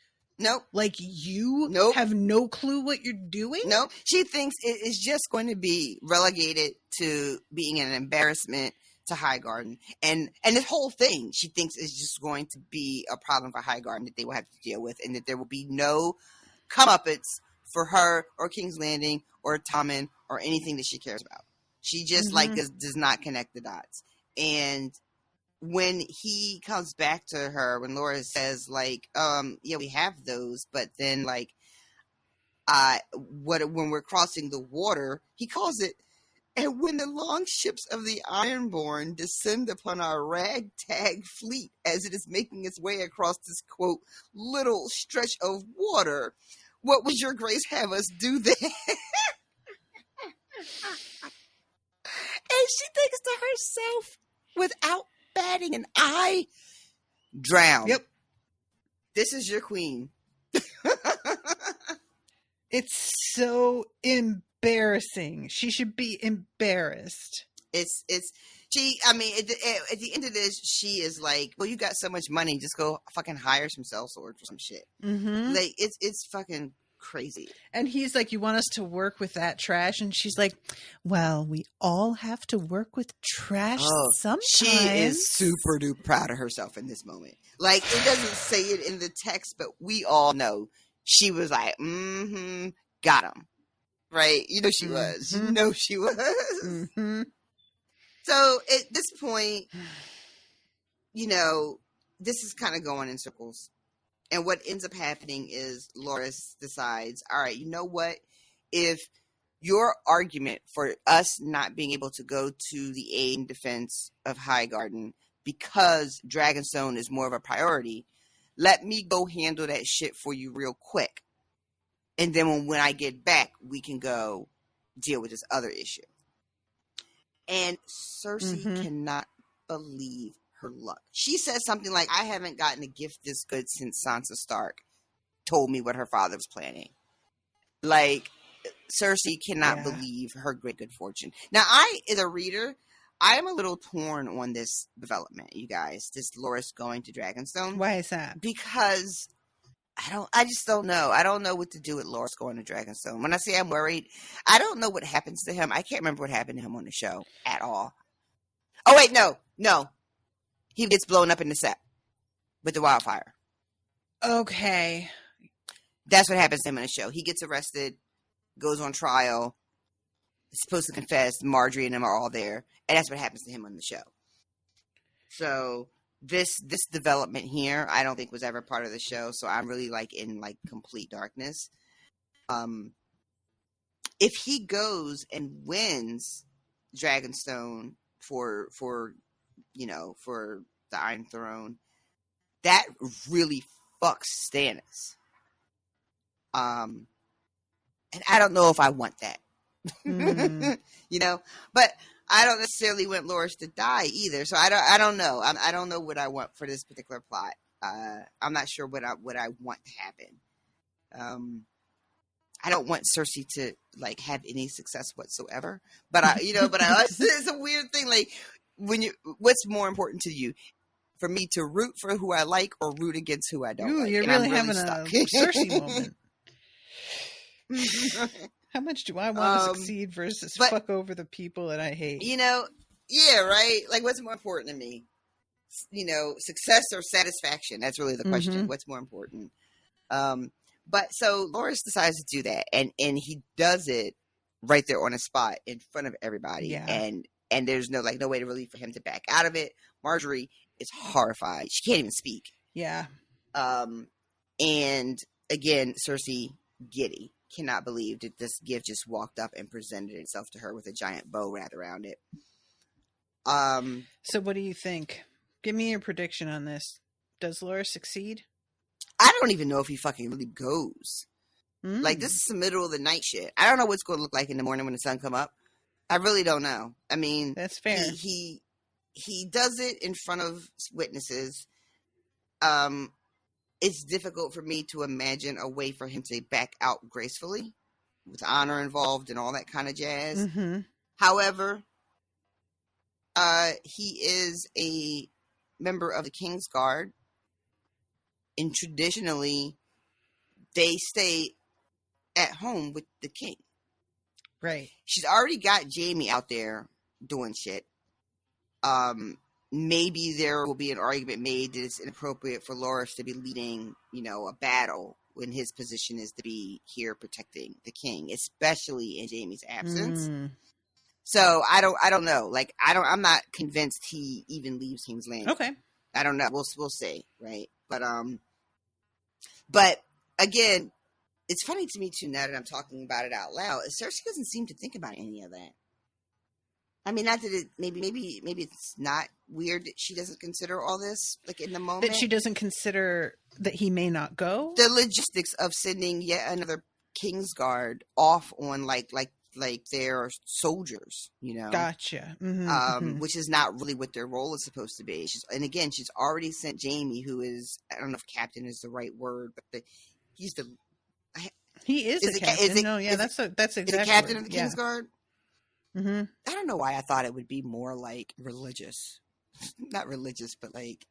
like you have no clue what you're doing? Nope. She thinks it is just going to be relegated to being an embarrassment to Highgarden. And this whole thing she thinks is just going to be a problem for Highgarden that they will have to deal with, and that there will be no comeuppance for her or King's Landing or Tommen or anything that she cares about. She just like does not connect the dots. And when he comes back to her, when Laura says like, yeah, we have those, but then like, when we're crossing the water, he calls it, and when the long ships of the Ironborn descend upon our ragtag fleet as it is making its way across this, quote, little stretch of water, what would your grace have us do then? And she thinks to herself, without batting an eye, drown. Yep. This is your queen. It's so embarrassing. embarrassing. She should be embarrassed. It's she. I mean, at the end of this, she is like, "Well, you got so much money, just go fucking hire some sellswords or some shit." Mm-hmm. Like it's fucking crazy. And he's like, "You want us to work with that trash?" And she's like, "Well, we all have to work with trash sometimes." She is super duper proud of herself in this moment. Like, it doesn't say it in the text, but we all know she was like, got him. Right? You know she was. You know she was. Mm-hmm. So at this point, you know, this is kind of going in circles. And what ends up happening is Loras decides, all right, you know what? If your argument for us not being able to go to the aid and defense of Highgarden because Dragonstone is more of a priority, let me go handle that shit for you real quick. And then when I get back, we can go deal with this other issue. And Cersei cannot believe her luck. She says something like, I haven't gotten a gift this good since Sansa Stark told me what her father was planning. Like, Cersei cannot believe her great good fortune. Now, I, as a reader, I am a little torn on this development, you guys. This Loras going to Dragonstone. Why is that? Because I just don't know. I don't know what to do with Loras going to Dragonstone. When I say I'm worried, I don't know what happens to him. I can't remember what happened to him on the show at all. Oh, wait, no. He gets blown up in the set with the wildfire. Okay. That's what happens to him in the show. He gets arrested, goes on trial, is supposed to confess. Marjorie and him are all there, and that's what happens to him on the show. So this development here, I don't think was ever part of the show. So I'm really like in like complete darkness. If he goes and wins Dragonstone for the Iron Throne, that really fucks Stannis. And I don't know if I want that. You know, but I don't necessarily want Loras to die either. So I don't know. I don't know what I want for this particular plot. I'm not sure what I want to happen. I don't want Cersei to like have any success whatsoever. But it's a weird thing. Like, what's more important to you? For me to root for who I like or root against who I don't like? You're and really I'm having stuck. a Cersei moment. How much do I want to succeed versus fuck over the people that I hate? You know, yeah, right? Like, what's more important to me? You know, success or satisfaction? That's really the question. What's more important? But so Loras decides to do that, and he does it right there on a spot in front of everybody. Yeah. And there's no way to really for him to back out of it. Marjorie is horrified. She can't even speak. Yeah. And again, Cersei, giddy, cannot believe that this gift just walked up and presented itself to her with a giant bow wrapped around it. So what do you think? Give me your prediction on this. Does Loras succeed? I don't even know if he fucking really goes. Like, this is the middle of the night shit. I don't know what's going to look like in the morning when the sun come up. I really don't know. I mean, that's fair. He does it in front of witnesses. It's difficult for me to imagine a way for him to back out gracefully with honor involved and all that kind of jazz. However, he is a member of the King's Guard, and traditionally they stay at home with the king. Right. She's already got Jaime out there doing shit. Maybe there will be an argument made that it's inappropriate for Loras to be leading, a battle when his position is to be here protecting the king, especially in Jaime's absence. So I don't know. Like, I'm not convinced he even leaves King's Landing. Okay. I don't know. We'll see. Right. But again, it's funny to me too, now that I'm talking about it out loud, Cersei doesn't seem to think about any of that. I mean, not that it maybe it's not weird that she doesn't consider all this, like, in the moment. That she doesn't consider that he may not go? The logistics of sending yet another Kingsguard off on like they're soldiers, Gotcha. Which is not really what their role is supposed to be. She's already sent Jaime, who is, I don't know if captain is the right word, but he's the He is a captain. That's exactly. The captain of the yeah. Kingsguard. Mm-hmm. I don't know why I thought it would be more like religious, not religious, but like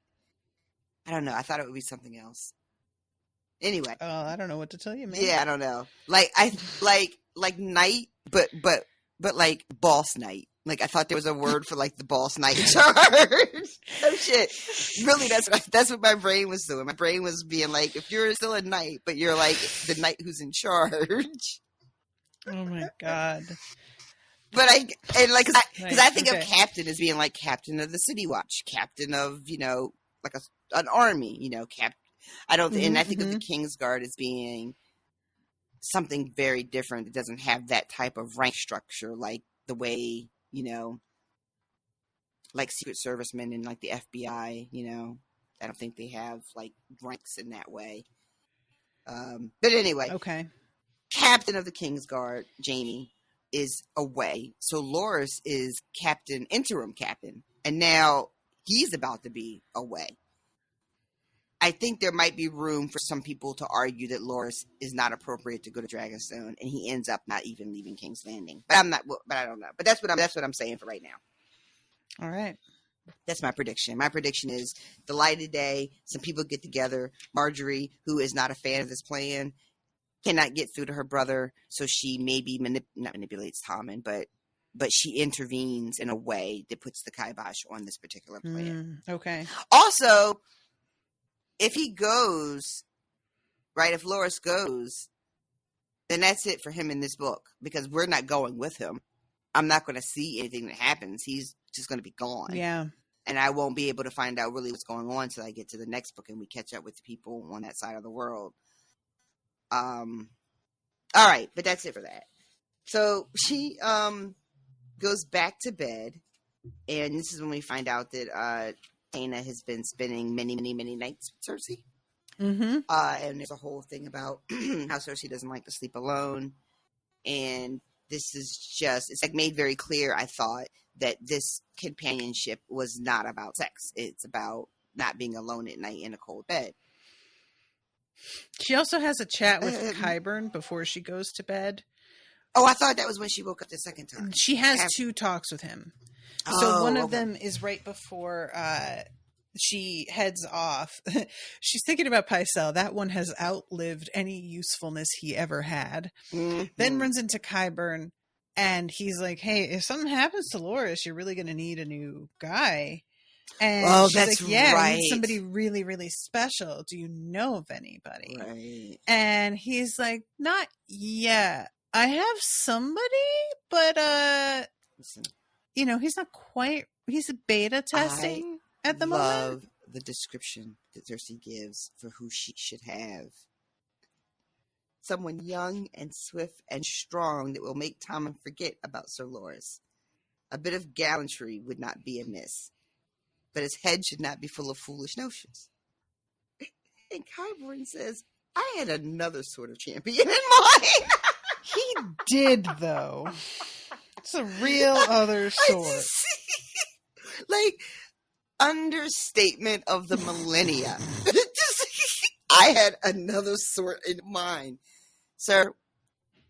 I don't know. I thought it would be something else. Anyway, I don't know what to tell you, man. yeah, I don't know. Like like knight, but like boss knight. Like I thought there was a word for like the boss knight in charge. Oh shit! Really, that's what my brain was doing. My brain was being like, if you're still a knight, but you're like the knight who's in charge. Oh my god! But because I think okay. of captain as being like captain of the City Watch, captain of like an army, I don't, and I think of the Kingsguard as being something very different. It doesn't have that type of rank structure like the way like Secret Servicemen and like the FBI. I don't think they have like ranks in that way. But anyway, okay. Captain of the Kingsguard, Jamie, is away, so Loras is interim captain, and now he's about to be away. I think there might be room for some people to argue that Loras is not appropriate to go to Dragonstone, and he ends up not even leaving King's Landing. But I don't know. But that's what I'm saying for right now. All right. That's my prediction. My prediction is the light of day. Some people get together. Marjorie, who is not a fan of this plan, cannot get through to her brother, so she maybe not manipulates Tommen, but she intervenes in a way that puts the kibosh on this particular plan. Okay. Also, if he goes, right, if Loras goes, then that's it for him in this book, because we're not going with him. I'm not going to see anything that happens. He's just going to be gone. Yeah. And I won't be able to find out really what's going on until I get to the next book and we catch up with the people on that side of the world. All right, but that's it for that. So she goes back to bed, and this is when we find out that Tana has been spending many, many, many nights with Cersei. Mm-hmm. And there's a whole thing about how Cersei doesn't like to sleep alone. And this is it's like made very clear, I thought, that this companionship was not about sex. It's about not being alone at night in a cold bed. She also has a chat with Qyburn before she goes to bed. Oh, I thought that was when she woke up the second time. She has 2 talks with him. So one of them is right before she heads off. She's thinking about Pycelle. That one has outlived any usefulness he ever had. Mm-hmm. Then runs into Qyburn, and he's like, hey, if something happens to Loras, you're really going to need a new guy. And she's that's like, yeah, right. I need somebody really, really special. Do you know of anybody? Right. And he's like, not yet. I have somebody, but Listen, he's not quite. He's beta testing at the moment. I love the description that Cersei gives for who she should have. Someone young and swift and strong that will make Tommen forget about Sir Loras. A bit of gallantry would not be amiss, but his head should not be full of foolish notions. And Qyburn says, I had another sort of champion in mind. He did, though. It's a real other sort. Like, understatement of the millennia. I had another sort in mind. Sir,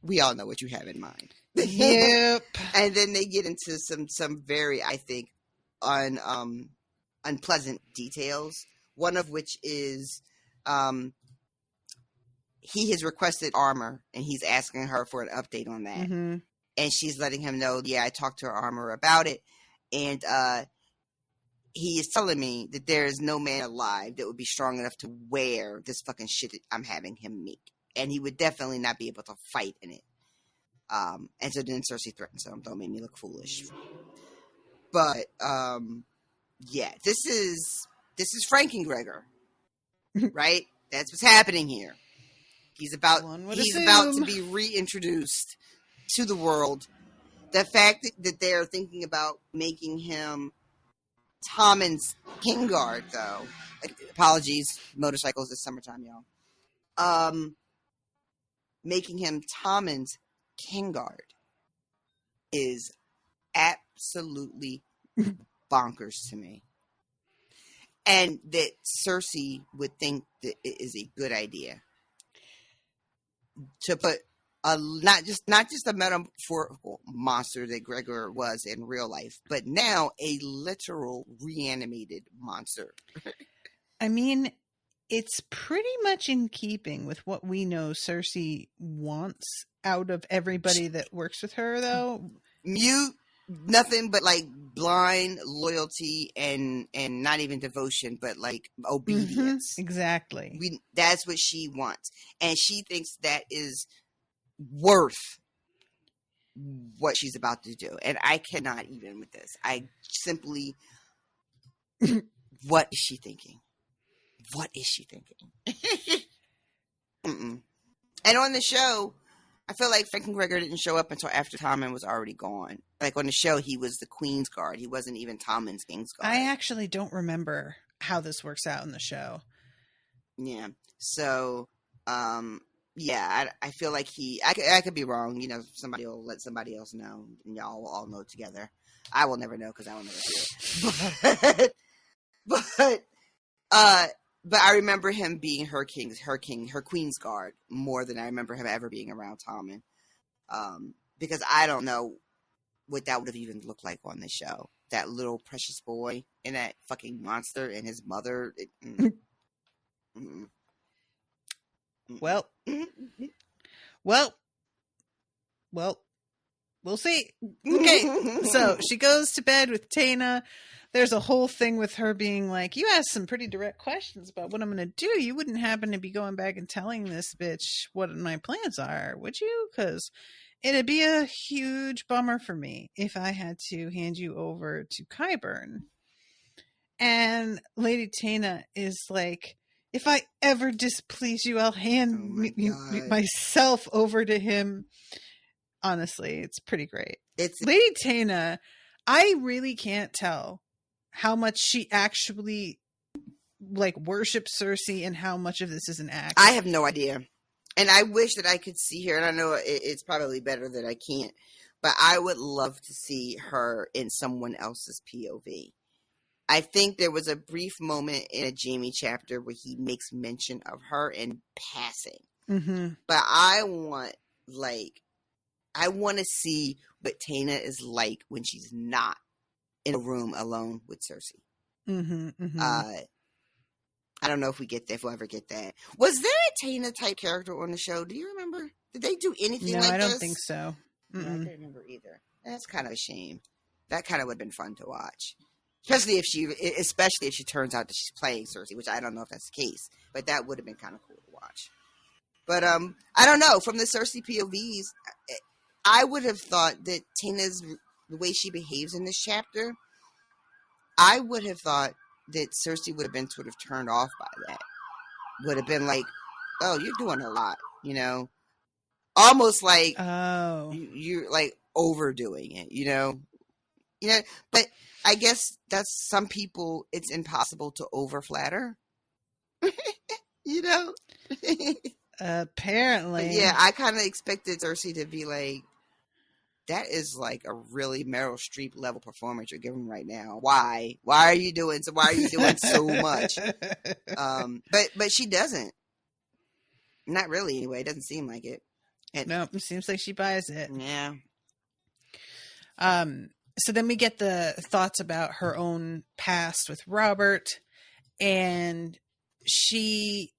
we all know what you have in mind. Yep. And then they get into some very, I think, unpleasant details. One of which is he has requested armor, and he's asking her for an update on that. Mm-hmm. And she's letting him know, yeah, I talked to her armor about it. And he is telling me that there is no man alive that would be strong enough to wear this fucking shit that I'm having him make. And he would definitely not be able to fight in it. And so then Cersei threatens him. Don't make me look foolish. But, yeah, this is Frankengregor, right? That's what's happening here. He's about to be reintroduced to the world. The fact that they're thinking about making him Tommen's Kingsguard, though. Apologies, motorcycles, it's summertime, y'all. Making him Tommen's Kingsguard is absolutely bonkers to me. And that Cersei would think that it is a good idea. to put not just a metaphorical monster that Gregor was in real life, but now a literal reanimated monster. I mean, it's pretty much in keeping with what we know Cersei wants out of everybody that works with her, though. Nothing but like blind loyalty and not even devotion, but like obedience. Mm-hmm, exactly. That's what she wants, and she thinks that is worth what she's about to do. And I cannot even with this. I simply, what is she thinking? What is she thinking? And on the show, I feel like Frank Gregor didn't show up until after Tommen was already gone. Like on the show, he was the Queen's Guard. He wasn't even Tommen's King's Guard. I actually don't remember how this works out in the show. Yeah. So, yeah, I feel like I could be wrong. You know, somebody will let somebody else know, and y'all will all know together. I will never know because I will never do it. But I remember him being her Queen's Guard more than I remember him ever being around Tommen. Because I don't know what that would have even looked like on the show. That little precious boy and that fucking monster and his mother. Well, we'll see. Okay, so she goes to bed with Taina. There's a whole thing with her being like, you asked some pretty direct questions about what I'm going to do. You wouldn't happen to be going back and telling this bitch what my plans are, would you? Because it'd be a huge bummer for me if I had to hand you over to Qyburn. And Lady Taina is like, if I ever displease you, I'll hand myself over to him. Honestly, it's pretty great. Lady Taina, I really can't tell how much she actually like worships Cersei and how much of this is an act. I have no idea. And I wish that I could see her, and I know it's probably better that I can't, but I would love to see her in someone else's POV. I think there was a brief moment in a Jaime chapter where he makes mention of her in passing. Mm-hmm. But I want to see what Taina is like when she's not in a room alone with Cersei. Mm-hmm, mm-hmm. I don't know if we'll ever get that. Was there a Taina type character on the show? Do you remember? Did they do anything like this? No, I don't think so. No, I don't remember either. That's kind of a shame. That kind of would have been fun to watch. Especially if she turns out that she's playing Cersei, which I don't know if that's the case, but that would have been kind of cool to watch. But I don't know. From the Cersei POVs, I would have thought that Taina's the way she behaves in this chapter, I would have thought that Cersei would have been sort of turned off by that. Would have been like, "Oh, you're doing a lot," you know, almost like, "Oh, you're like overdoing it," you know. But I guess that's some people. It's impossible to over flatter, you know. Apparently, yeah. I kind of expected Cersei to be like, that is like a really Meryl Streep level performance you're giving right now. Why? Why are you doing so much? But she doesn't. Not really, anyway. It doesn't seem like it. No, it seems like she buys it. Yeah. So then we get the thoughts about her own past with Robert, and she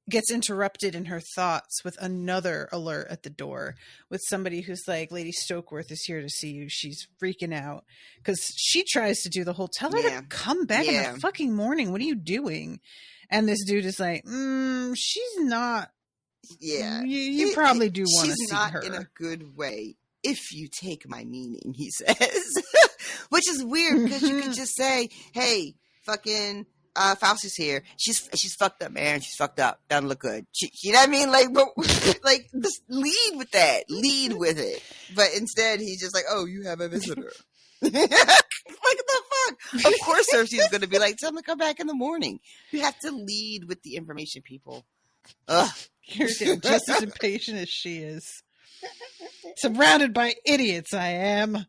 gets interrupted in her thoughts with another alert at the door with somebody who's like, Lady Stokeworth is here to see you. She's freaking out because she tries to do the whole, tell her to come back in the fucking morning. What are you doing? And this dude is like, she's not. Yeah. You probably do want to see her. She's not in a good way. If you take my meaning, he says, which is weird because you could just say, hey, fucking, Fausti's here. She's fucked up, man. She's fucked up. Doesn't look good. You know what I mean? Like, just lead with that. Lead with it. But instead, he's just like, oh, you have a visitor. Like, what the fuck? Of course, Cersei's going to be like, tell him to come back in the morning. You have to lead with the information, people. Ugh. You're just as impatient as she is. Surrounded by idiots, I am.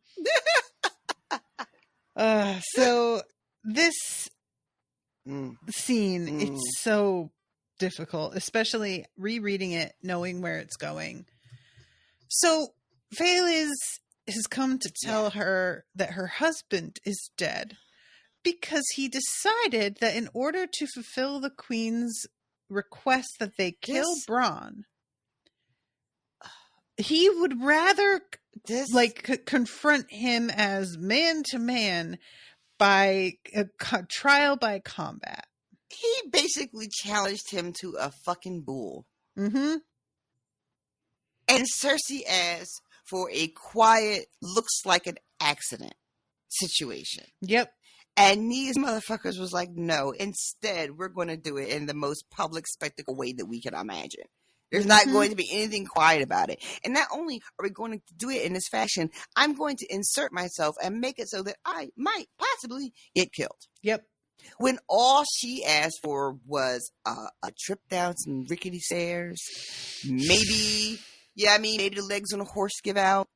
So this scene, it's so difficult, especially rereading it, knowing where it's going. So Feliz has come to tell her that her husband is dead because he decided that in order to fulfill the queen's request that they kill Bronn, he would rather confront him as man to man by a trial by combat. He basically challenged him to a fucking duel. Mm-hmm. And Cersei asked for a quiet, looks like an accident situation. Yep. And these motherfuckers was like, no, instead, we're going to do it in the most public spectacle way that we can imagine. There's not going to be anything quiet about it. And not only are we going to do it in this fashion, I'm going to insert myself and make it so that I might possibly get killed. Yep. When all she asked for was a trip down some rickety stairs, maybe the legs on a horse give out,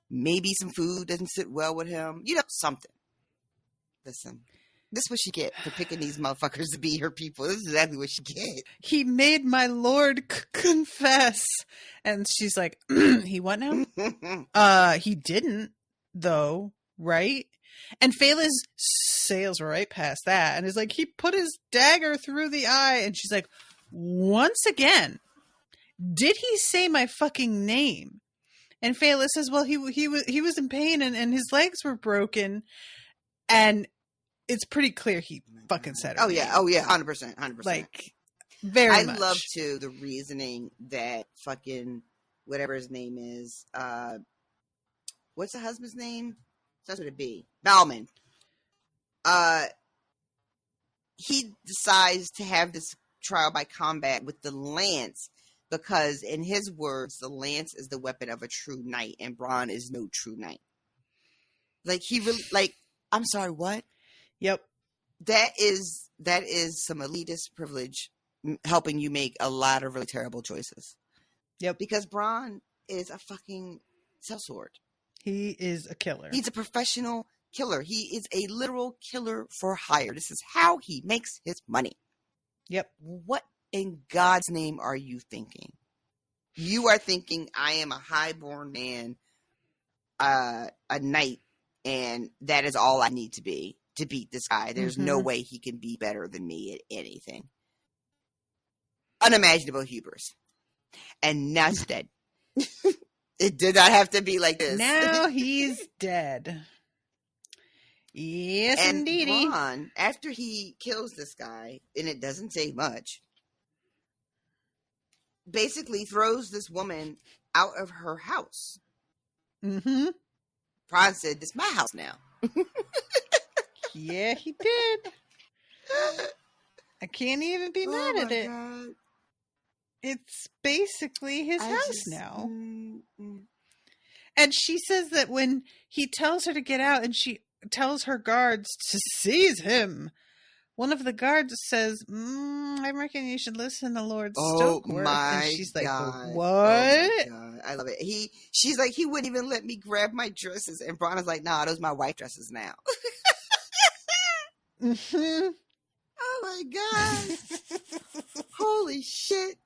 maybe some food doesn't sit well with him, something. Listen, this is what she get for picking these motherfuckers to be her people. This is exactly what she get. He made my lord confess. And she's like, he what now? He didn't, though, right? And Feliz sails right past that and is like, he put his dagger through the eye. And she's like, once again, did he say my fucking name? And Feliz says, well, he was in pain and his legs were broken. And it's pretty clear he fucking said it. Oh yeah, 100%. Like, very much. I love too the reasoning that fucking whatever his name is. What's the husband's name? That's what it be. Balman. He decides to have this trial by combat with the lance because, in his words, the lance is the weapon of a true knight, and Bronn is no true knight. Like he really I'm sorry, what? Yep. That is some elitist privilege helping you make a lot of really terrible choices. Yep. Because Bronn is a fucking sellsword. He is a killer. He's a professional killer. He is a literal killer for hire. This is how he makes his money. Yep. What in God's name are you thinking? You are thinking I am a highborn man, a knight, and that is all I need to be to beat this guy. There's no way he can be better than me at anything. Unimaginable hubris. And now he's dead. It did not have to be like this. Now he's dead. Yes, and indeed. Bronn, after he kills this guy, and it doesn't take much, basically throws this woman out of her house. Mm-hmm. Bronn said, "This is my house now." Yeah, he did. I can't even be mad at it. God. It's basically his house now. Mm. And she says that when he tells her to get out and she tells her guards to seize him, one of the guards says, I reckon you should listen to Lord Stokeworth. And she's like, God. what? Oh my God. I love it. She's like, he wouldn't even let me grab my dresses. And Bronn is like, nah, those are my white dresses now. Mm-hmm. Oh my God. Holy shit.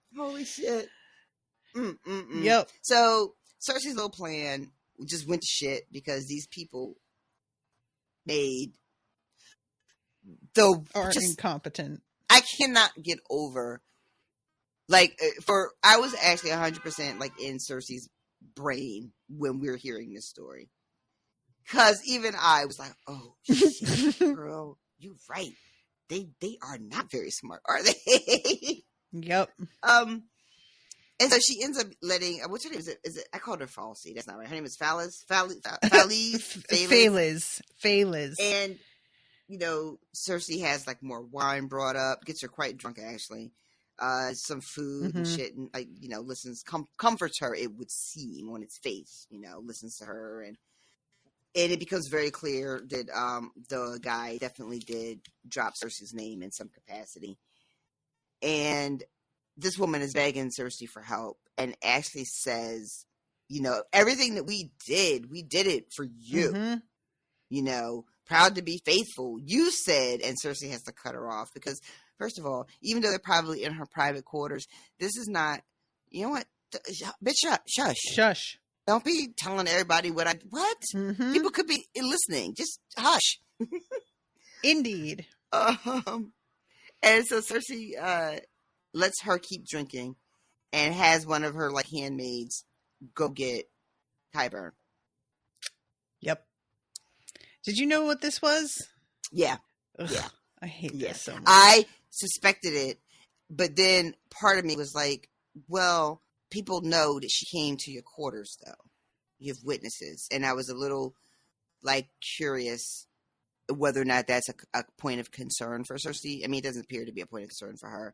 Yep. So Cersei's little plan just went to shit because these people are incompetent. I cannot get over I was actually 100% like in Cersei's brain when we were hearing this story. Cause even I was like, oh shit, girl, you're right. They are not very smart, are they? Yep. And so she ends up letting what's her name? Is it? I called her Falsey. That's not right. Her name is Faliz. Faliz. And Cersei has like more wine brought up, gets her quite drunk actually. Some food and shit, and listens, comforts her. It would seem on its face, listens to her, and it becomes very clear that the guy definitely did drop Cersei's name in some capacity. And this woman is begging Cersei for help and actually says, everything that we did it for you. Proud to be faithful. You said, and Cersei has to cut her off because First of all, even though they're probably in her private quarters, this is not, you know what? Bitch, shush. Shush. Don't be telling everybody what? Mm-hmm. People could be listening. Just hush. Indeed. And so Cersei lets her keep drinking and has one of her like handmaids go get Qyburn. Yep. Did you know what this was? Yeah. Ugh, Yeah. I hate this so much. I suspected it, but then part of me was like, well, people know that she came to your quarters, though. You have witnesses. And I was a little, like, curious whether or not that's a point of concern for Cersei. I mean, it doesn't appear to be a point of concern for her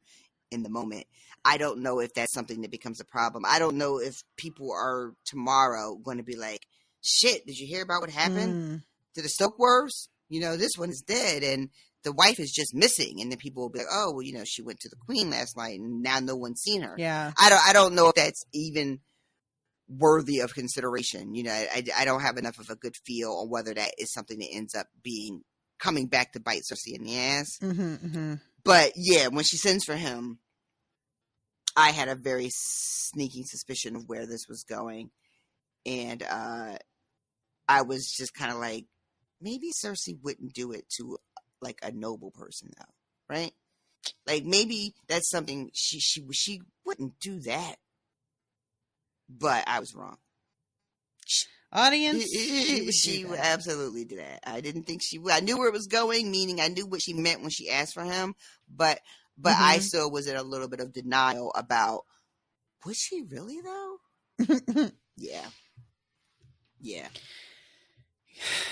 in the moment. I don't know if that's something that becomes a problem. I don't know if people are tomorrow going to be like, shit, did you hear about what happened to the Stokeworths? You know, this one is dead and the wife is just missing. And then people will be like, oh, well, you know, she went to the Queen last night and now no one's seen her. Yeah. I don't know if that's even worthy of consideration. You know, I don't have enough of a good feel on whether that is something that ends up coming back to bite Cersei in the ass. But yeah, when she sends for him, I had a very sneaking suspicion of where this was going. And I was just kind of like, maybe Cersei wouldn't do it to like a noble person though, right? Like maybe that's something she wouldn't do that. But I was wrong. Audience, she would absolutely do that. I didn't think she would. I knew where it was going, meaning I knew what she meant when she asked for him, but I still was in a little bit of denial about, was she really though? Yeah.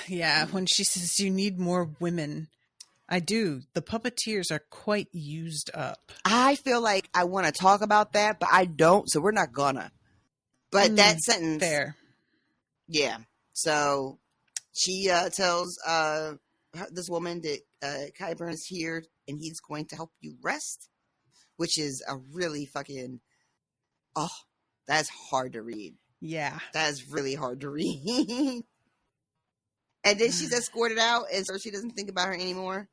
Yeah, when she says you need more women, I do. The puppeteers are quite used up. I feel like I want to talk about that, but I don't, so we're not gonna. But that sentence. Fair. Yeah. So she tells this woman that Qyburn is here and he's going to help you rest, which is a really fucking, that's hard to read. Yeah. That's really hard to read. And then she's escorted out and so she doesn't think about her anymore.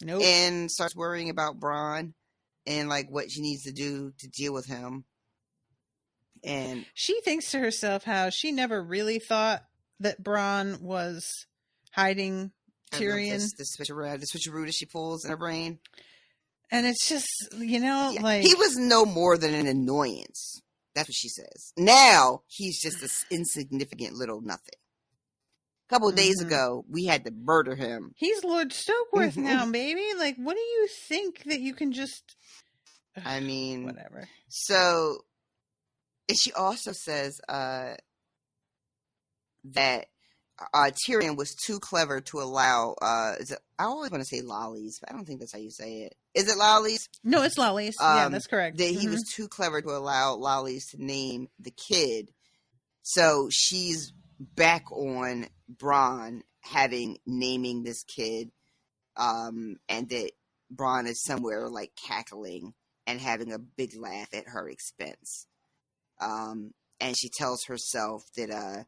Nope. And starts worrying about Bronn and like what she needs to do to deal with him. And she thinks to herself how she never really thought that Bronn was hiding Tyrion. The switcheroo that she pulls in her brain. And it's just, you know, like... He was no more than an annoyance. That's what she says. Now, he's just this insignificant little nothing. A couple of days ago, we had to murder him. He's Lord Stokeworth now, baby. Like, what do you think that you can just... I mean... Whatever. So... And she also says that Tyrion was too clever to allow. I always want to say lollies, but I don't think that's how you say it. Is it lollies? No, it's lollies. Yeah, that's correct. That he was too clever to allow lollies to name the kid. So she's back on Bronn naming this kid, and that Bronn is somewhere like cackling and having a big laugh at her expense. And she tells herself that,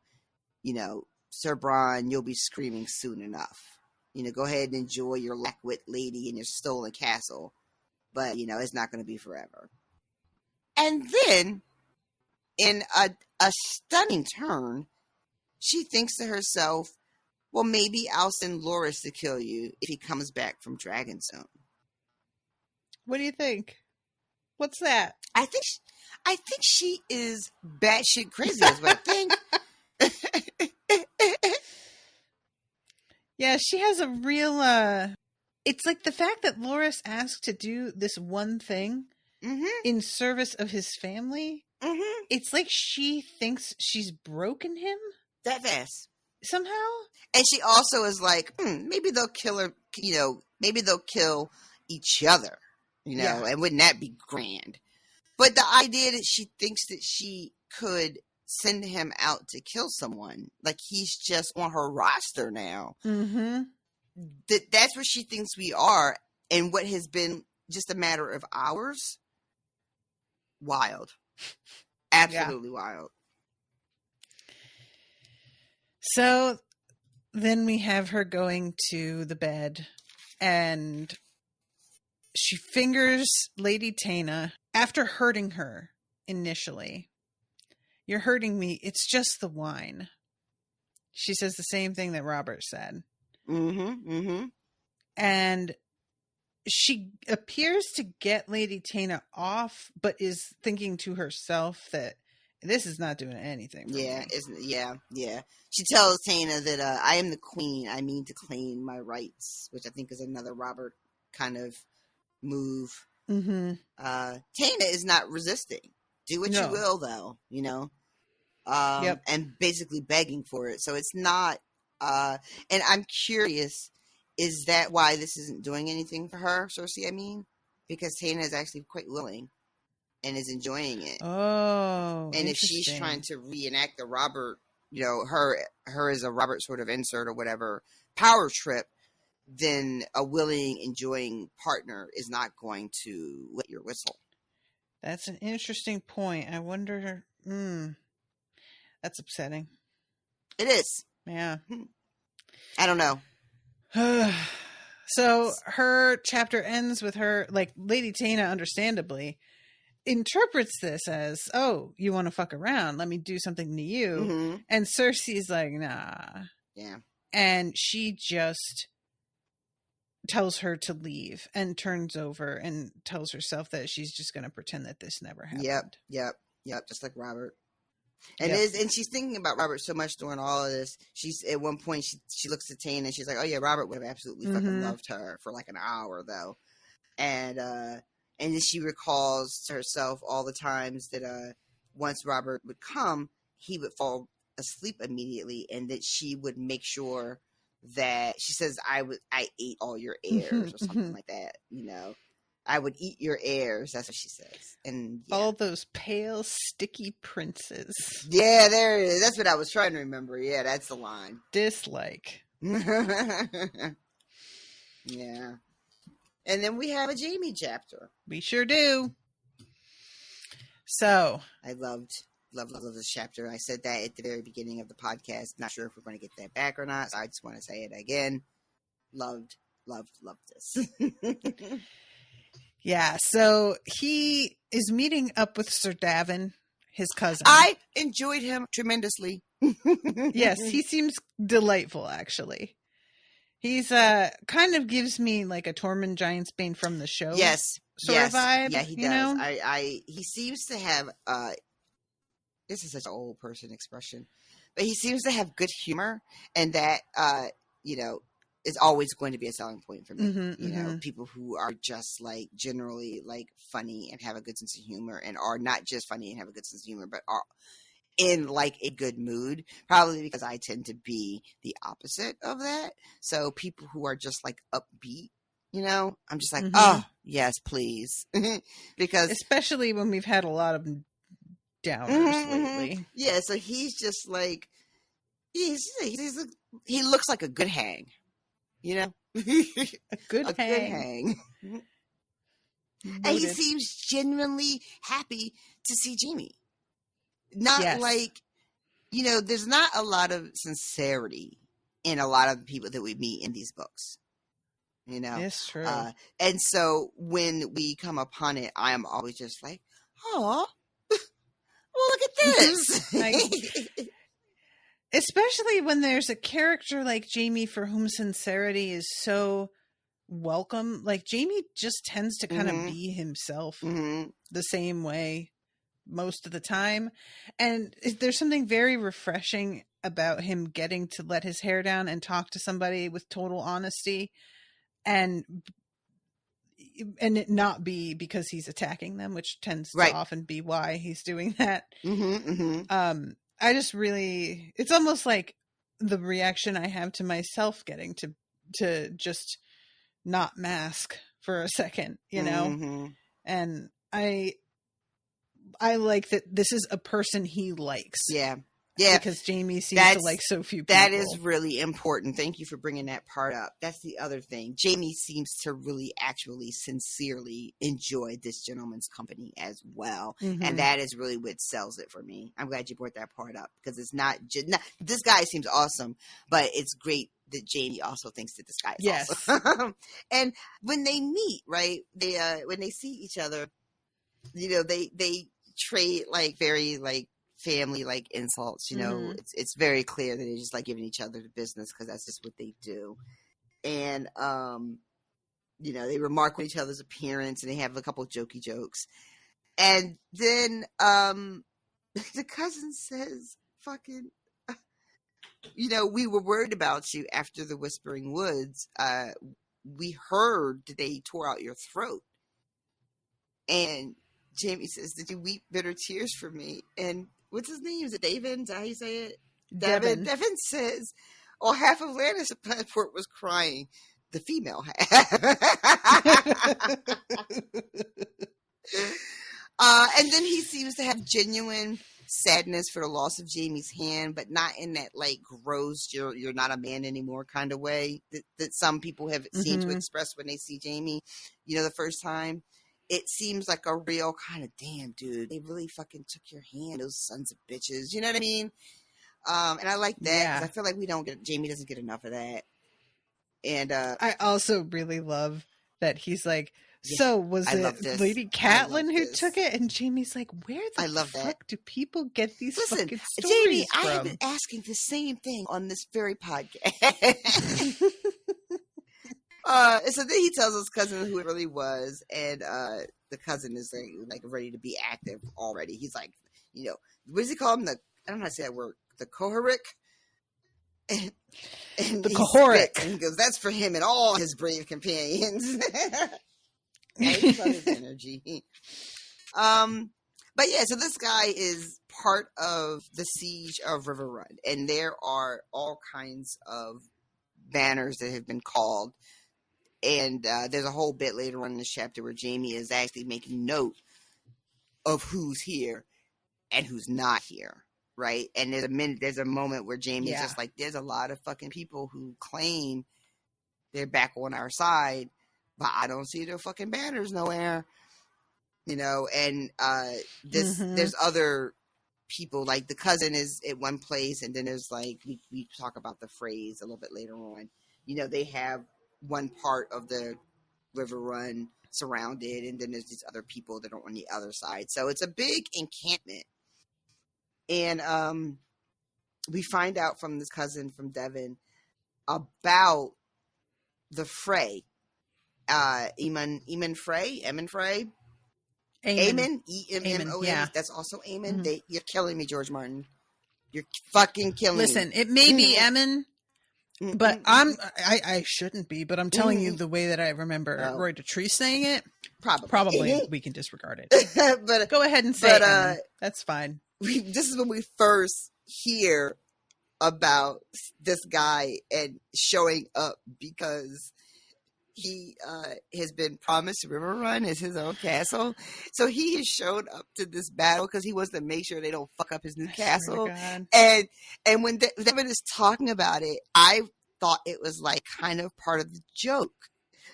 you know, Sir Bronn, you'll be screaming soon enough. You know, go ahead and enjoy your lackwit lady in your stolen castle. But, you know, it's not going to be forever. And then, in a stunning turn, she thinks to herself, well, maybe I'll send Loras to kill you if he comes back from Dragonstone. What do you think? What's that? I think she is batshit crazy is what I think. Yeah, she has a real, it's like the fact that Loras asked to do this one thing in service of his family. It's like she thinks she's broken him. That fast. Somehow. And she also is like, maybe they'll kill her, you know, maybe they'll kill each other, you know, and wouldn't that be grand? But the idea that she thinks that she could send him out to kill someone, like he's just on her roster now. That's where she thinks we are, and what has been just a matter of hours. Wild. Absolutely wild. So then we have her going to the bed, and she fingers Lady Tana after hurting her initially. You're hurting me. It's just the wine. She says the same thing that Robert said. And she appears to get Lady Tana off, but is thinking to herself that this is not doing anything for me. Yeah. She tells Tana that I am the queen. I mean to claim my rights, which I think is another Robert kind of move. Tana is not resisting. Do what you will, though, you know. And basically begging for it. So it's not. And I'm curious, is that why this isn't doing anything for her, Cersei? I mean, because Tana is actually quite willing and is enjoying it. Oh, and if she's trying to reenact the Robert, you know, her as a Robert sort of insert or whatever power trip, then a willing, enjoying partner is not going to wet your whistle. That's an interesting point. I wonder. That's upsetting. It is. Yeah. I don't know. So her chapter ends with her, like, Lady Tana understandably interprets this as, oh, you want to fuck around? Let me do something to you. And Cersei's like, nah. Yeah. And she just tells her to leave and turns over and tells herself that she's just going to pretend that this never happened. Yep. Just like Robert. And and she's thinking about Robert so much during all of this. She's at one point she looks at Tana and she's like, "Oh yeah, Robert would have absolutely fucking loved her for like an hour though." And then she recalls to herself all the times that once Robert would come, he would fall asleep immediately, and that she would make sure that she says, "I ate all your heirs" or something like that, you know. I would eat your heirs. That's what she says. And all those pale, sticky princes. Yeah, there it is. That's what I was trying to remember. Yeah, that's the line. Dislike. Yeah. And then we have a Jaime chapter. We sure do. So I loved this chapter. I said that at the very beginning of the podcast. Not sure if we're going to get that back or not. So I just want to say it again. Loved this. Yeah, so he is meeting up with Sir Davin, his cousin. I enjoyed him tremendously. Yes, he seems delightful, actually. He's kind of gives me like a Tormund Giantsbane from the show. Yes. Sort of vibe. Yeah, he does. Know? He seems to have this is such an old person expression, but he seems to have good humor, and that you know, is always going to be a selling point for me. You know, people who are just like generally like funny and have a good sense of humor, and are not just funny and have a good sense of humor, but are in like a good mood, probably because I tend to be the opposite of that. So people who are just like upbeat, you know, I'm just like, oh yes, please. Because especially when we've had a lot of downers lately. Yeah. So he's just like, he looks like a good hang. You know, a good hang. Good hang. And he seems genuinely happy to see Jaime. Not like, you know, there's not a lot of sincerity in a lot of the people that we meet in these books. You know, it's true. And so when we come upon it, I am always just like, oh, well, look at this. Especially when there's a character like Jaime for whom sincerity is so welcome. Like, Jaime just tends to kind of be himself the same way most of the time. And there's something very refreshing about him getting to let his hair down and talk to somebody with total honesty, and it not be because he's attacking them, which tends to often be why he's doing that. I just really, it's almost like the reaction I have to myself getting to just not mask for a second, you know? And I like that this is a person he likes. Yeah. Yeah, because Jamie seems to like so few people. That is really important. Thank you for bringing that part up. That's the other thing. Jamie seems to really actually sincerely enjoy this gentleman's company as well. Mm-hmm. And that is really what sells it for me. I'm glad you brought that part up because it's not just, this guy seems awesome, but it's great that Jamie also thinks that this guy is awesome. And when they meet, right, when they see each other, you know, they trade like very like family like insults, you know. Mm-hmm. It's very clear that they're just like giving each other the business because that's just what they do. And you know, they remark on each other's appearance and they have a couple of jokey jokes. And then the cousin says, fucking, you know, we were worried about you after the Whispering Woods. We heard that they tore out your throat. And Jamie says, did you weep bitter tears for me? And what's his name? Is it David? Is that how you say it? Devin. Devin says, oh, half of Atlantis Passport was crying. The female half. And then he seems to have genuine sadness for the loss of Jamie's hand, but not in that like gross, you're not a man anymore kind of way that some people have seemed to express when they see Jamie, you know, the first time. It seems like a real kind of, damn, dude, they really fucking took your hand, those sons of bitches. You know what I mean? And I like that because I feel like Jamie doesn't get enough of that. And I also really love that he's like, so was it Lady Catelyn who took it? And Jamie's like, where the fuck do people get these fucking stories Jamie, from? I have been asking the same thing on this very podcast. So then he tells his cousin who it really was, and the cousin is like ready to be active already. He's like, you know, what does he call him? I don't know how to say that word. The Kohoric. And the Kohoric. And he goes, that's for him and all his brave companions. I love his energy. But yeah, so this guy is part of the siege of River Run, and there are all kinds of banners that have been called. And there's a whole bit later on in this chapter where Jamie is actually making note of who's here and who's not here, right? And there's a moment where Jamie is just like, there's a lot of fucking people who claim they're back on our side, but I don't see their fucking banners nowhere, you know. And there's other people, like the cousin is at one place, and then there's like we talk about the phrase a little bit later on. You know, they have one part of the River Run surrounded, and then there's these other people that are on the other side. So it's a big encampment. And we find out from this cousin from Devin about the fray. Eamon Frey. Eamon. E-M-M-O-N. Yeah. That's also Eamon. Mm-hmm. You're killing me, George Martin. You're fucking killing me. Listen, it may be Eamon, but I shouldn't be, but I'm telling you the way that I remember Roy Dotrice saying it. Probably we can disregard it. But go ahead and say Eamon. That's fine. This is when we first hear about this guy and showing up because he has been promised River Run as his own castle. So he has showed up to this battle because he wants to make sure they don't fuck up his new castle. And when Devin is talking about it, I thought it was like kind of part of the joke.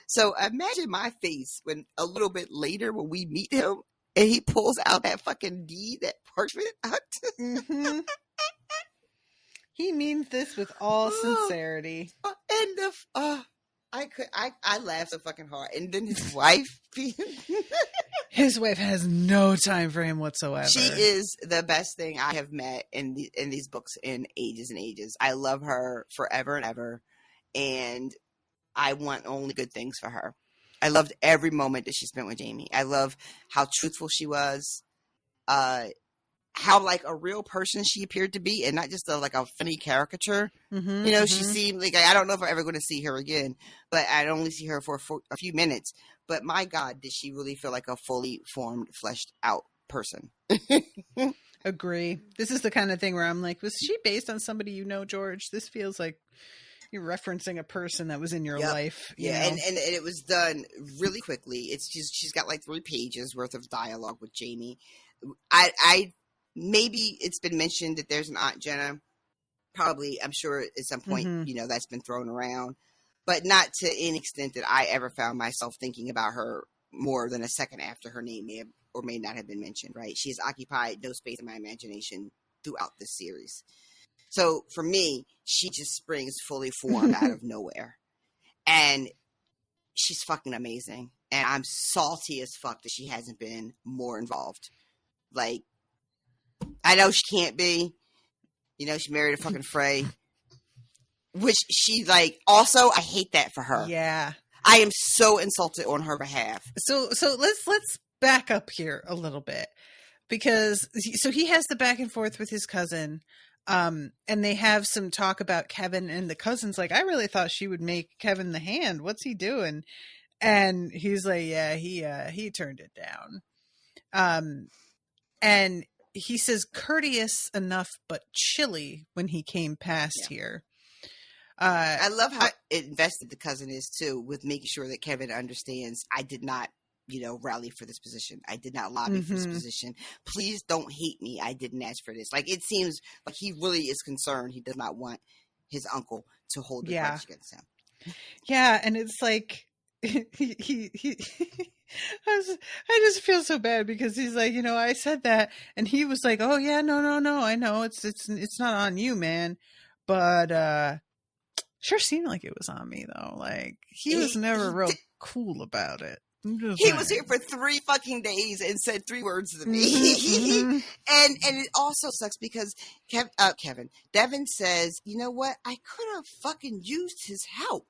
So imagine my face when a little bit later when we meet him and he pulls out that fucking deed, that parchment out. He means this with all sincerity. And I laughed so fucking hard. And then his wife. His wife has no time for him whatsoever. She is the best thing I have met in these books in ages and ages. I love her forever and ever. And I want only good things for her. I loved every moment that she spent with Jamie. I love how truthful she was. How like a real person she appeared to be, and not just like a funny caricature. You know, she seemed like, I don't know if I'm ever going to see her again, but I'd only see her for a few minutes. But my God, did she really feel like a fully formed, fleshed out person? Agree. This is the kind of thing where I'm like, was she based on somebody you know, George? This feels like you're referencing a person that was in your life. You know? And it was done really quickly. It's just, she's got like 3 pages worth of dialogue with Jamie. I maybe it's been mentioned that there's an Aunt Jenna. Probably, I'm sure at some point, Mm-hmm. that's been thrown around, but not to any extent that I ever found myself thinking about her more than a second after her name may have or may not have been mentioned, right? She has occupied no space in my imagination throughout this series. So for me, she just springs fully formed out of nowhere. And she's fucking amazing. And I'm salty as fuck that she hasn't been more involved. Like, I know she can't be. She married a fucking Frey. Which she, like, also, I hate that for her. Yeah. I am so insulted on her behalf. So let's back up here a little bit, because he has the back and forth with his cousin, and they have some talk about Kevin, and the cousin's like, I really thought she would make Kevin the hand. What's he doing? And he's like, yeah, he turned it down. And he says courteous enough but chilly when he came past here. I love how invested the cousin is too, with making sure that Kevin understands I did not, rally for this position. I did not lobby for this position. Please don't hate me. I didn't ask for this. Like, it seems like he really is concerned. He does not want his uncle to hold a grudge against him. Yeah, and it's like he I just feel so bad, because he's like, I said that, and he was like, oh yeah, no, I know it's not on you, man, but sure seemed like it was on me though. Like, he was never real cool about it. He was here for 3 fucking days and said 3 words to me. And it also sucks because Devin says, you know what? I could have fucking used his help.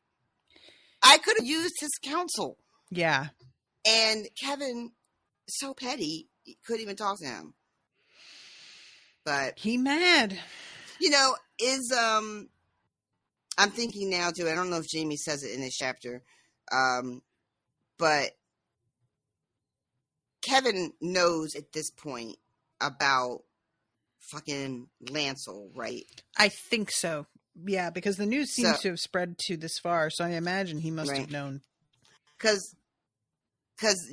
I could have used his counsel. Yeah. And Kevin, so petty, couldn't even talk to him. But he mad. I'm thinking now too, I don't know if Jamie says it in this chapter, but Kevin knows at this point about fucking Lancel, right? I think so. Yeah, because the news seems to have spread to this far, so I imagine he must have known. Because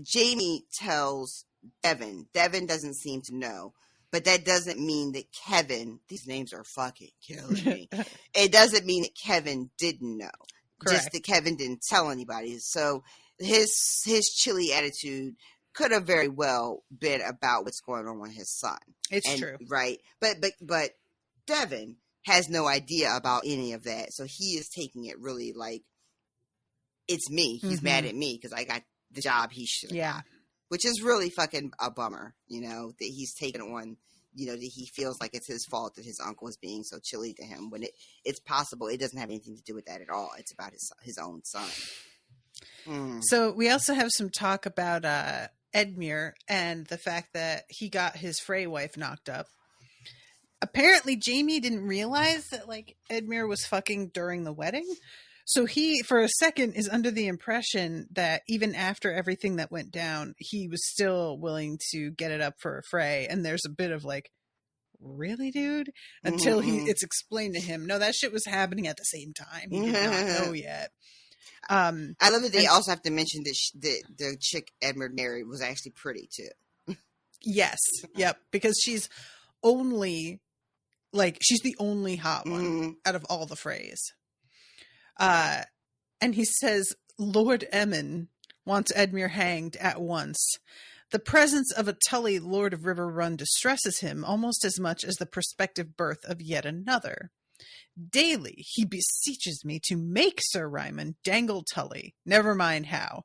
Jamie tells Devin. Devin doesn't seem to know, but that doesn't mean that Kevin, these names are fucking killing me. It doesn't mean that Kevin didn't know. Correct. Just that Kevin didn't tell anybody. So his chilly attitude could have very well been about what's going on with his son. It's true. Right. But Devin has no idea about any of that. So he is taking it really like, it's me. He's mad at me because I got the job he should have got. Which is really fucking a bummer, that he's taken on, that he feels like it's his fault that his uncle is being so chilly to him, when it's possible it doesn't have anything to do with that at all. It's about his own son. So we also have some talk about Edmure and the fact that he got his Frey wife knocked up. Apparently Jamie didn't realize that, like, Edmure was fucking during the wedding. So he, for a second, is under the impression that even after everything that went down, he was still willing to get it up for a Frey. And there's a bit of like, really, dude? Until it's explained to him, no, that shit was happening at the same time. He did not know yet. I love that they also have to mention that the chick Edmure married was actually pretty too. Yes. Yep. Because she's the only hot one out of all the Freys. And he says, Lord Emmon wants Edmure hanged at once. The presence of a Tully Lord of River Run distresses him almost as much as the prospective birth of yet another. Daily he beseeches me to make Sir Ryman dangle Tully, never mind how.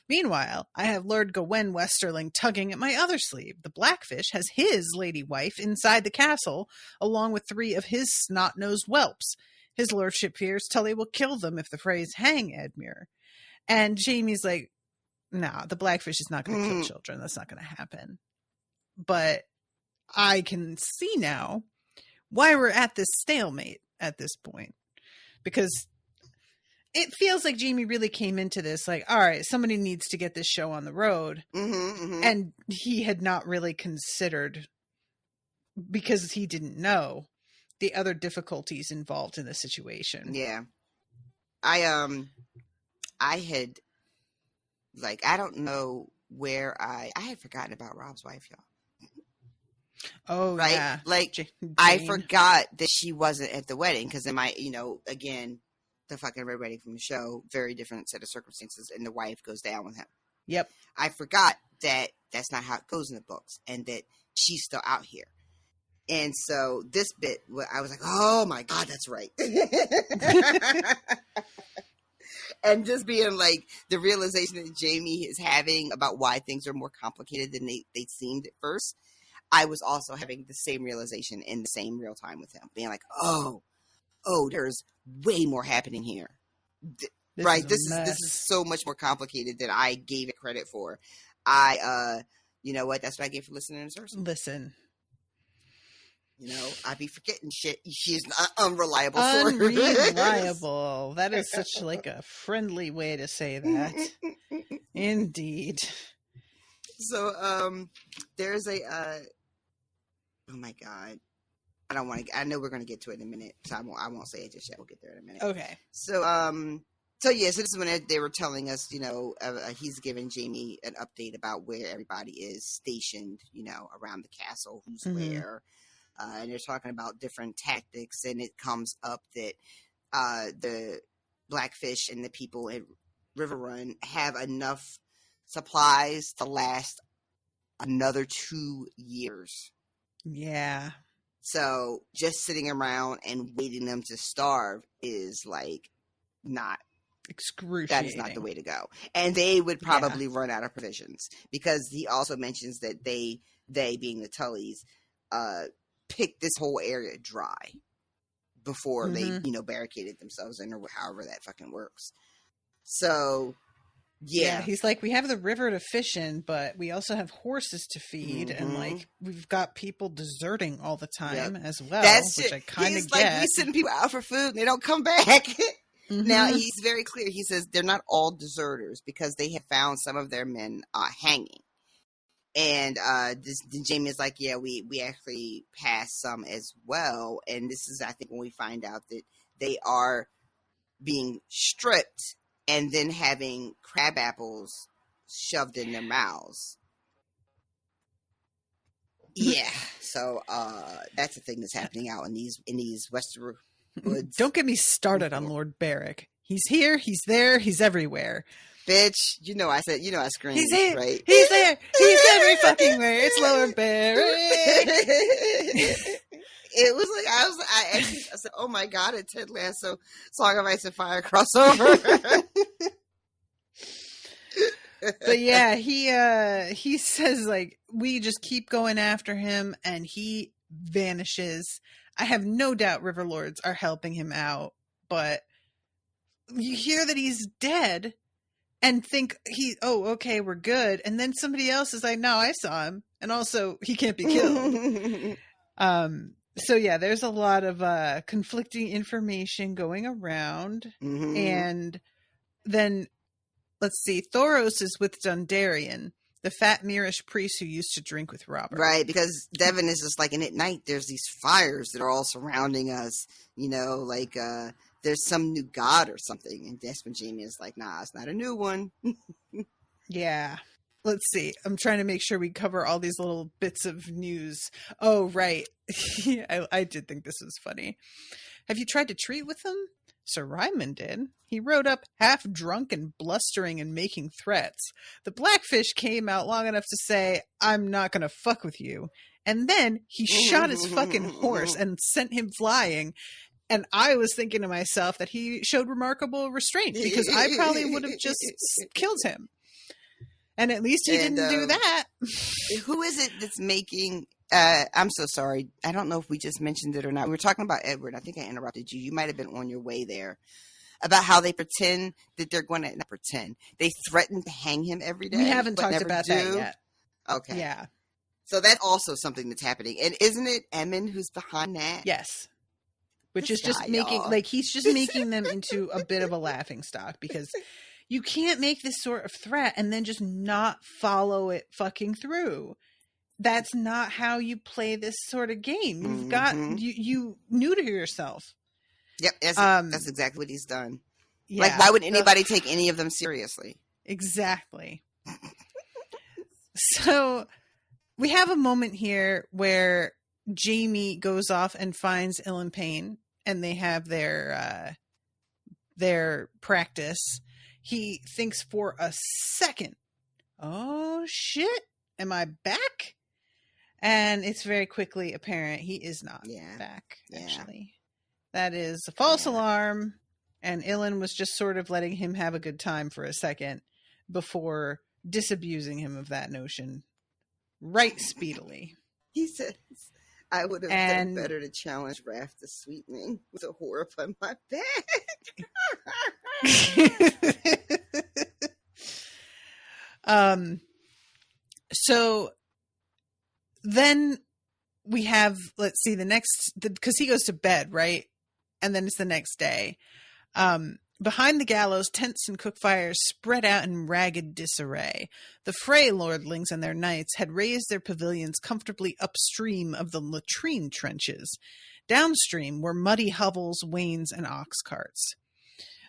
Meanwhile, I have Lord Gawain Westerling tugging at my other sleeve. The Blackfish has his lady wife inside the castle, along with 3 of his snot-nosed whelps. His lordship fears Tully will kill them if the Freys hang Edmure. And Jamie's like, nah, the Blackfish is not going to kill children. That's not going to happen. But I can see now why we're at this stalemate at this point. Because it feels like Jamie really came into this like, all right, somebody needs to get this show on the road. And he had not really considered, because he didn't know, the other difficulties involved in the situation. Yeah. I had, like, I don't know where I had forgotten about Rob's wife, y'all. Oh, right? yeah. Like, Jane. I forgot that she wasn't at the wedding because in my, again, the fucking red wedding from the show, very different set of circumstances, and the wife goes down with him. Yep. I forgot that that's not how it goes in the books, and that she's still out here. And so this bit, I was like, oh my God, that's right. And just being like the realization that Jamie is having about why things are more complicated than they seemed at first. I was also having the same realization in the same real time with him, being like, oh, there's way more happening here. This is so much more complicated than I gave it credit for. You know what? That's what I gave for listening to her. Listen. I be forgetting shit. She's not unreliable. Unreliable. That is such like a friendly way to say that. Indeed. So, there's a, oh my God. I don't want to, I know we're going to get to it in a minute. So I won't say it just yet. We'll get there in a minute. Okay. So this is when they were telling us, he's giving Jamie an update about where everybody is stationed, around the castle, who's where. And they're talking about different tactics, and it comes up that the Blackfish and the people at River Run have enough supplies to last another 2 years. Yeah. So just sitting around and waiting them to starve is like not excruciating. That is not the way to go. And they would probably run out of provisions, because he also mentions that they being the Tullys, picked this whole area dry before they, barricaded themselves in, or however that fucking works. So, yeah. He's like, we have the river to fish in, but we also have horses to feed, and like we've got people deserting all the time as well. Which I kind of get. Like, we send people out for food and they don't come back. Now he's very clear. He says they're not all deserters, because they have found some of their men hanging. And Jamie is like, yeah, we actually passed some as well. And this is, I think, when we find out that they are being stripped and then having crab apples shoved in their mouths. Yeah. So that's the thing that's happening out in these Westeros woods. Don't get me started on Lord Beric. He's here, he's there, he's everywhere. Bitch, I screamed. He's here, right? He's there, he's every fucking where. It's Lord Beric. It was like, I said, oh my God, a Ted Lasso Song of Ice and Fire crossover. But yeah, he says, like, we just keep going after him and he vanishes. I have no doubt Riverlords are helping him out, but you hear that he's dead and think okay, we're good. And then somebody else is like, no, I saw him. And also he can't be killed. So yeah, there's a lot of conflicting information going around. And then let's see, Thoros is with Dondarrion, the fat Mirish priest who used to drink with Robert. Right, because Devin is just like, and at night there's these fires that are all surrounding us, like there's some new god or something. And that's when Jamie is like, nah, it's not a new one. Yeah. Let's see. I'm trying to make sure we cover all these little bits of news. Oh, right. I did think this was funny. Have you tried to treat with him? Sir Ryman did. He rode up half drunk and blustering and making threats. The Blackfish came out long enough to say, I'm not going to fuck with you. And then he shot his fucking horse and sent him flying. And I was thinking to myself that he showed remarkable restraint, because I probably would have just killed him. And at least he didn't do that. Who is it that's making... I'm so sorry. I don't know if we just mentioned it or not. We were talking about Edward. I think I interrupted you. You might have been on your way there. About how they pretend that they're going to... Not pretend. They threaten to hang him every day. We haven't talked about that yet. Okay. Yeah. So that's also something that's happening. And isn't it Emmon who's behind that? Yes. Which is just making... Y'all. Like, he's just making them into a bit of a laughing stock, because... You can't make this sort of threat and then just not follow it fucking through. That's not how you play this sort of game. You've got you neuter yourself. Yep, that's exactly what he's done. Yeah, like, why would anybody take any of them seriously? Exactly. So we have a moment here where Jamie goes off and finds Ellen Payne, and they have their practice. He thinks for a second, oh shit, am I back? And it's very quickly apparent he is not back, actually. That is a false alarm, and Ellen was just sort of letting him have a good time for a second before disabusing him of that notion right speedily. He says, I would have done better to challenge Raph to sweetening with a whore upon my back. So then we have, let's see, because he goes to bed, right? And then it's the next day. Behind the gallows, tents and cook fires spread out in ragged disarray. The Frey lordlings and their knights had raised their pavilions comfortably upstream of the latrine trenches. Downstream were muddy hovels, wains, and ox carts.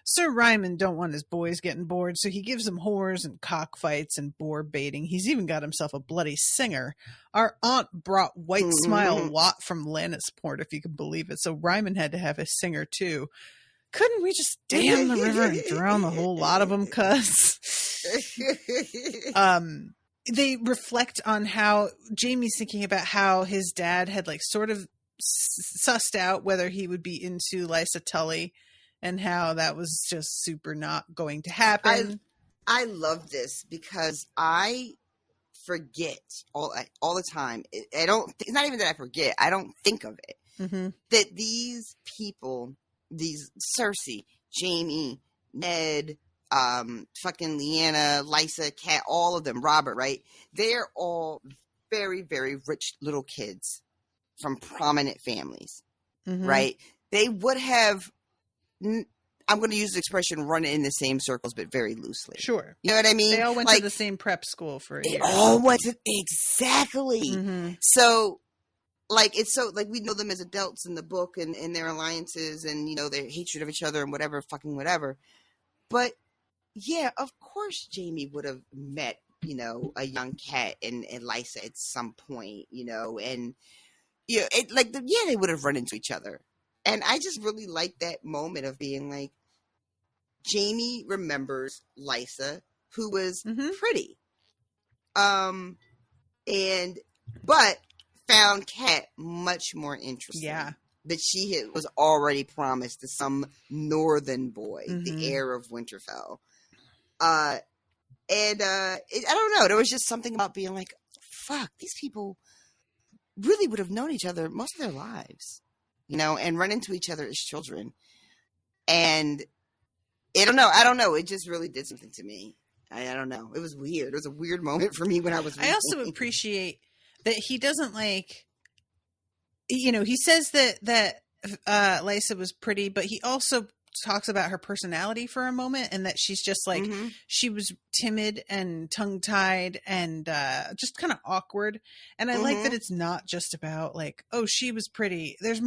Sir Ryman don't want his boys getting bored, so he gives them whores and cockfights and boar baiting. He's even got himself a bloody singer. Our aunt brought White Smile Watt from Lannisport, if you can believe it, so Ryman had to have his singer too. Couldn't we just dam the river and drown the whole lot of them, cuz? They reflect on how Jamie's thinking about how his dad had like sort of sussed out whether he would be into Lysa Tully, and how that was just super not going to happen. I love this because I forget all the time. It's not even that I forget. I don't think of it. Mm-hmm. That these people, these Cersei, Jamie, Ned, fucking Lyanna, Lysa, Kat, all of them, Robert, right? They're all very, very rich little kids from prominent families, right? They would have, I'm going to use the expression run in the same circles, but very loosely. Sure. You know what I mean? They all went to the same prep school for a year. They all went to, exactly. So, it's so, we know them as adults in the book and their alliances and, their hatred of each other and whatever. But, yeah, of course Jamie would have met, a young Cat and Lysa at some point, and, they would have run into each other. And I just really like that moment of being like, Jamie remembers Lysa, who was pretty. But found Kat much more interesting. Yeah. That she was already promised to some northern boy, the heir of Winterfell. I don't know. There was just something about being like, fuck, these people really would have known each other most of their lives. And run into each other as children. And I don't know. It just really did something to me. I don't know. It was weird. It was a weird moment for me when I was reading. I also appreciate that he doesn't he says that Lysa was pretty, but he also talks about her personality for a moment, and that she's just she was timid and tongue-tied and just kind of awkward. And I like that it's not just about oh, she was pretty. There's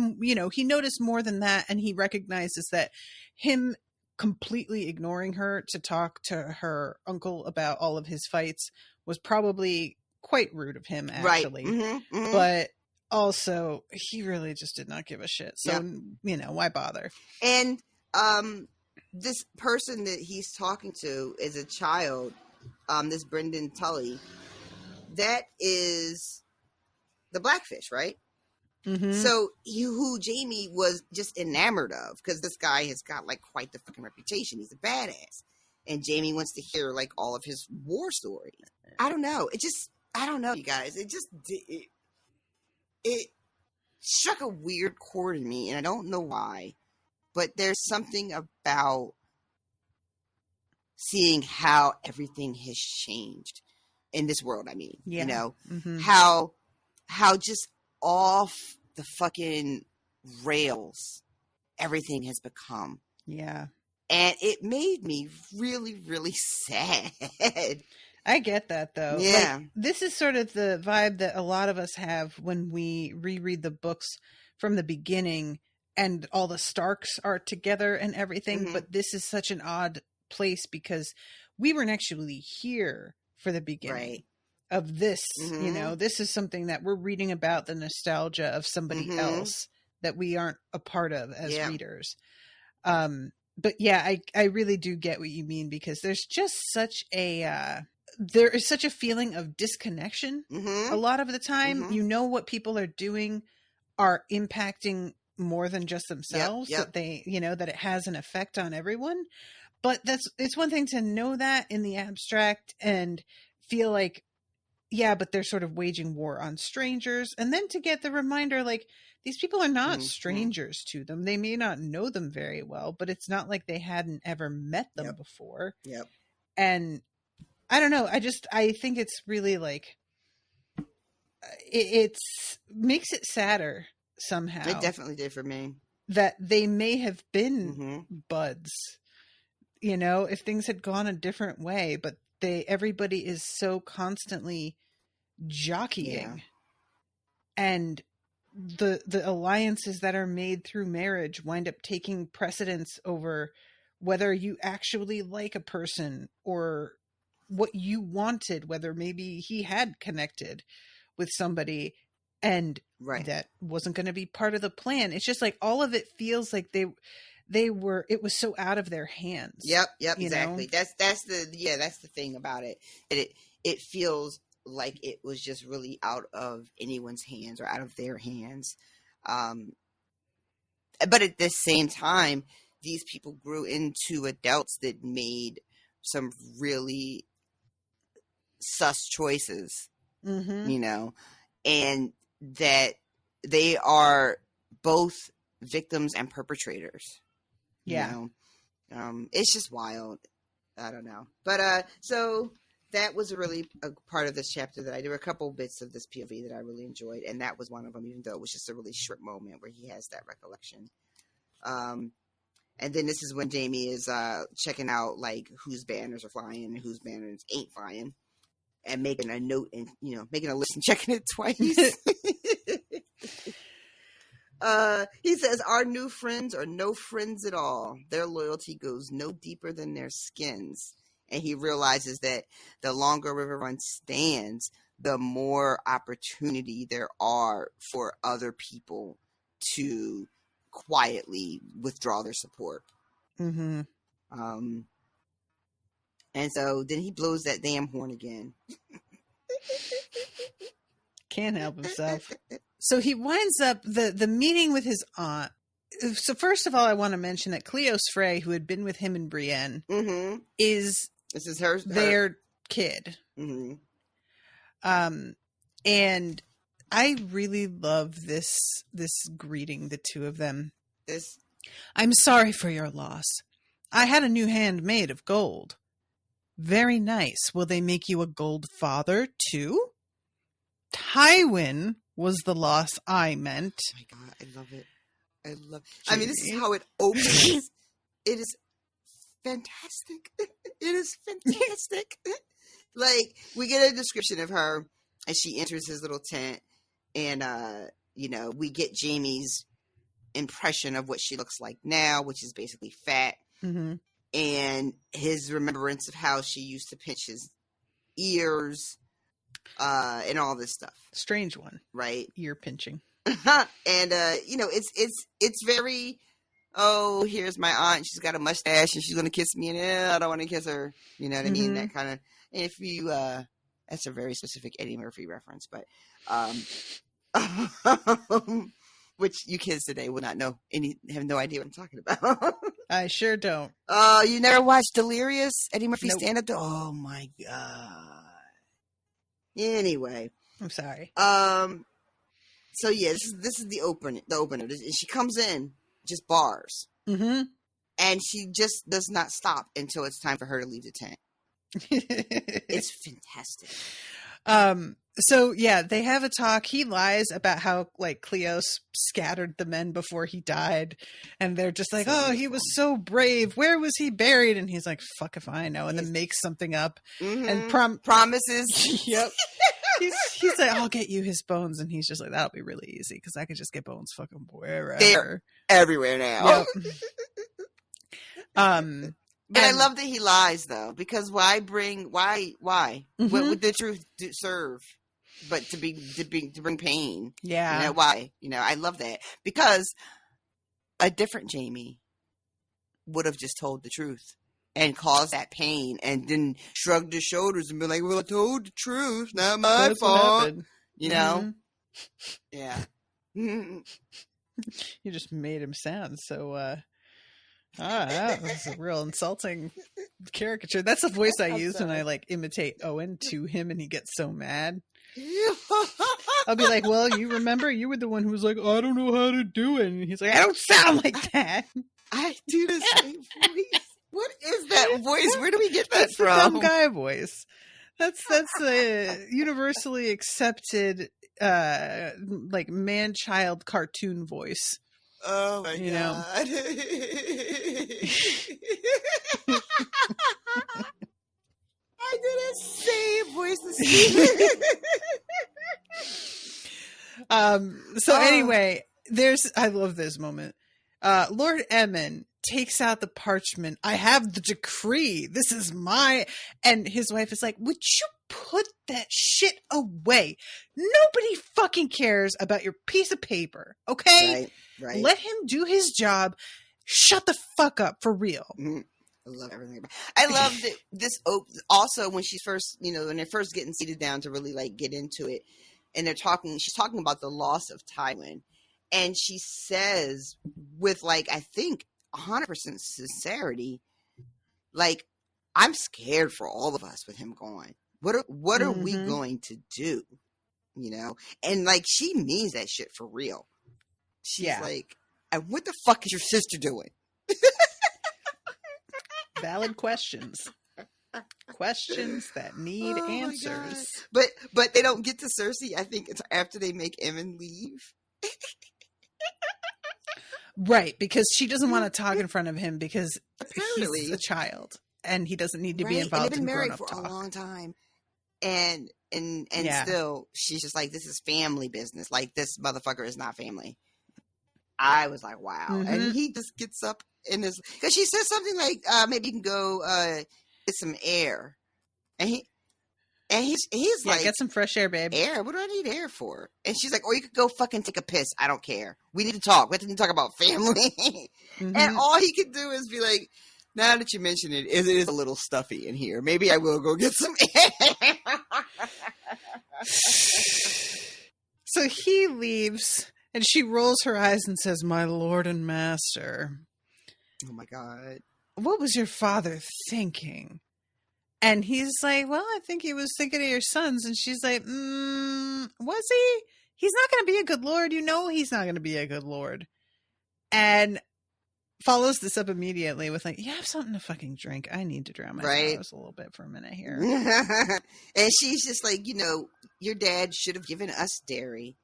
he noticed more than that, and he recognizes that him completely ignoring her to talk to her uncle about all of his fights was probably quite rude of him, actually. Right. But also he really just did not give a shit, so why bother? And this person that he's talking to is a child, this Brynden Tully, that is the Blackfish, right? So who Jamie was just enamored of, because this guy has got quite the fucking reputation. He's a badass, and Jamie wants to hear all of his war stories. I don't know. I don't know, you guys. It struck a weird chord in me, and I don't know why. But there's something about seeing how everything has changed in this world. I mean, how just off the fucking rails everything has become. Yeah. And it made me really, really sad. I get that, though. Yeah. This is sort of the vibe that a lot of us have when we reread the books from the beginning, and all the Starks are together and everything. But this is such an odd place because we weren't actually here for the beginning. Right. of this. You know, this is something that we're reading about, the nostalgia of somebody else that we aren't a part of as readers. But yeah, I really do get what you mean, because there's just such a there is such a feeling of disconnection a lot of the time. You know, what people are doing are impacting more than just themselves, that they, you know, that it has an effect on everyone. But it's one thing to know that in the abstract and feel like, yeah, but they're sort of waging war on strangers. And then to get the reminder, like, these people are not strangers to them. They may not know them very well, but it's not like they hadn't ever met them before. And I don't know. I think it's really like, it's makes it sadder somehow. It definitely did for me. That they may have been buds, you know, if things had gone a different way, but everybody is so constantly jockeying. And the alliances that are made through marriage wind up taking precedence over whether you actually like a person or what you wanted, whether maybe he had connected with somebody and that wasn't going to be part of the plan. It's just like all of it feels like it was so out of their hands. Yep, exactly. Know? That's the thing about it. It feels like it was just really out of anyone's hands or out of their hands. But at the same time, these people grew into adults that made some really sus choices, you know, and that they are both victims and perpetrators. You know? It's just wild. I don't know. But so that was a part of this chapter that there were a couple bits of this POV that I really enjoyed, and that was one of them, even though it was just a really short moment where he has that recollection. And then this is when Jamie is checking out like whose banners are flying and whose banners ain't flying, and making a note and, you know, making a list and checking it twice. He says, our new friends are no friends at all. Their loyalty goes no deeper than their skins. And he realizes that the longer River Run stands, the more opportunity there are for other people to quietly withdraw their support. And so then he blows that damn horn again. Can't help himself. So he winds up the meeting with his aunt. So first of all, I want to mention that Cleos Frey, who had been with him and Brienne, is their kid. And I really love this greeting, the two of them. I'm sorry for your loss. I had a new hand made of gold. Very nice. Will they make you a gold father too? Tywin was the loss I meant. Oh my God, I love it. I mean, this is how it opens. It is fantastic. It is fantastic. Like, we get a description of her as she enters his little tent, and you know, we get Jamie's impression of what she looks like now, which is basically fat, and his remembrance of how she used to pinch his ears, and all this stuff. Strange one, right? Ear pinching. And you know, it's very, oh, here's my aunt, she's got a mustache and she's gonna kiss me, and I don't want to kiss her, you know what I mean? That kind of, if you that's a very specific Eddie Murphy reference, but which you kids today will not know have no idea what I'm talking about. I sure don't. Oh, you never watched Delirious? Eddie Murphy stand up? Oh my God. Anyway, I'm sorry. So yeah, this is the opener. She comes in just bars, and she just does not stop until it's time for her to leave the tent. It's fantastic. So yeah, they have a talk. He lies about how like Cleos scattered the men before he died, and they're just like, "Oh, he was so brave. Where was he buried?" And he's like, "Fuck if I know." And then makes something up and promises. Yep. He's like, "I'll get you his bones," and he's just like, "That'll be really easy because I could just get bones fucking wherever." They're everywhere now. Yep. But I love that he lies, though, because why? What would the truth serve? But to bring pain. Yeah. You know, why? You know, I love that. Because a different Jamie would have just told the truth and caused that pain and then shrugged his shoulders and been like, well, I told the truth, not my fault. You know? Yeah. You just made him sound so, that was a real insulting caricature. That's the voice I use when I like imitate Owen to him and he gets so mad. I'll be like, well, you remember you were the one who was like, I don't know how to do it. And he's like, I don't sound like that. I do the same voice. What is that voice? Where do we get that from? The dumb guy voice. That's a universally accepted like man-child cartoon voice. Oh my God. I did the same voice this So anyway, I love this moment. Lord Emmon takes out the parchment. I have the decree. This is and his wife is like, would you put that shit away? Nobody fucking cares about your piece of paper. Okay? Right. Let him do his job. Shut the fuck up for real. Mm-hmm. I love everything. I love that this also when she's first, when they're first getting seated down to really like get into it, and she's talking about the loss of Tywin, and she says with like I think 100% sincerity, like I'm scared for all of us with him gone. What are we going to do? And like she means that shit for real. She's like, and what the fuck is your sister doing? Valid questions. Questions that need answers. But they don't get to Cersei. I think it's after they make Emmon leave. Right, because she doesn't want to talk in front of him because apparently he's a child and he doesn't need to be involved. And they've been married for a long time, and still she's just like, this is family business. Like this motherfucker is not family. I was like, wow, and he just gets up in his because she says something like, maybe you can go get some air, and he's like, get some fresh air, babe. Air? What do I need air for? And she's like, or you could go fucking take a piss. I don't care. We need to talk. We have to talk about family. And all he could do is be like, now that you mention it, it is a little stuffy in here. Maybe I will go get some air. So he leaves, and she rolls her eyes and says, my lord and master. Oh my God. What was your father thinking? And he's like, well, I think he was thinking of your sons. And she's like, was he? He's not going to be a good lord. He's not going to be a good lord. And follows this up immediately with like, you have something to fucking drink. I need to drown my sorrows a little bit for a minute here. And she's just like, your dad should have given us dairy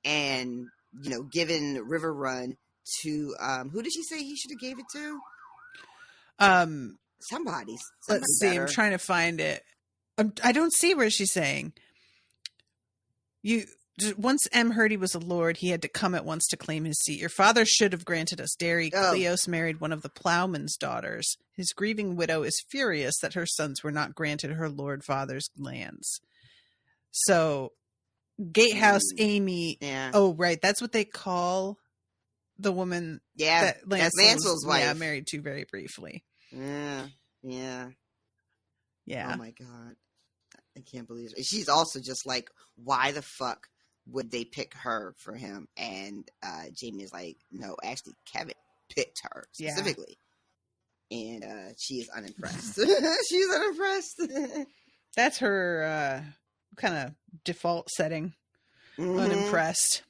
and, given River Run to, who did she say he should have gave it to? Somebody Let's see. Better. I'm trying to find it. I don't see where she's saying. Once M heard he was a lord, he had to come at once to claim his seat. Your father should have granted us dairy. Cleos married one of the plowman's daughters. His grieving widow is furious that her sons were not granted her lord father's lands. So, Gatehouse Amy. Yeah. Oh, right. That's what they call the woman. Yeah. That Lancel's wife. Yeah, married to very briefly. Yeah. Yeah. Oh my God. I can't believe it. She's also just like, why the fuck would they pick her for him? And Jamie is like, no, actually Kevin picked her specifically. Yeah. And she is unimpressed. She's unimpressed. That's her kind of default setting. Unimpressed.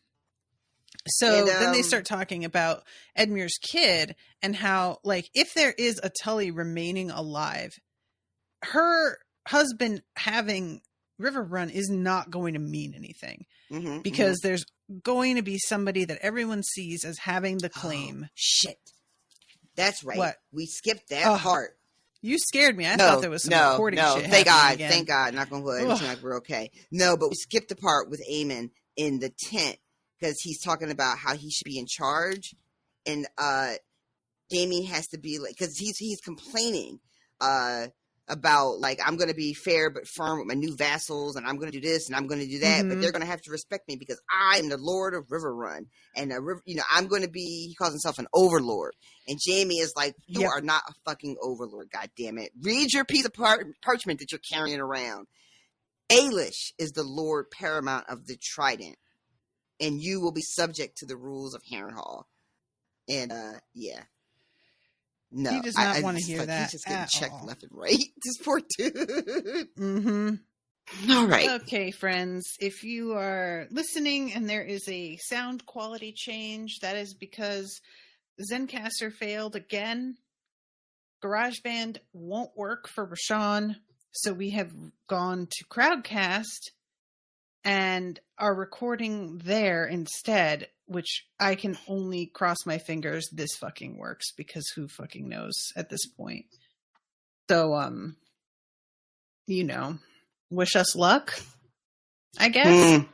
So then they start talking about Edmure's kid and how, like, if there is a Tully remaining alive, her husband having River Run is not going to mean anything because there's going to be somebody that everyone sees as having the claim. Oh, shit. That's right. What? We skipped that part. You scared me. I thought there was some recording shit thank God. again. Thank God. Not going to wood. It's like we're okay. No, but we skipped the part with Aemon in the tent because he's talking about how he should be in charge. And Jamie has to be like, because he's complaining about like, I'm going to be fair but firm with my new vassals, and I'm going to do this and I'm going to do that, but they're going to have to respect me because I'm the Lord of River Run, and I'm going to be. He calls himself an overlord, and Jamie is like, you are not a fucking overlord. God damn it! Read your piece of parchment that you're carrying around. Ailish is the Lord Paramount of the Trident, and you will be subject to the rules of Harrenhal. And no, he does not want to hear like, that. He's just getting checked all. left and right. This poor dude. Mm-hmm. All right. Okay, friends. If you are listening and there is a sound quality change, that is because Zencastr failed again. GarageBand won't work for Rashawn, so we have gone to Crowdcast and are recording there instead, which I can only cross my fingers this fucking works, because who fucking knows at this point. So, wish us luck, I guess.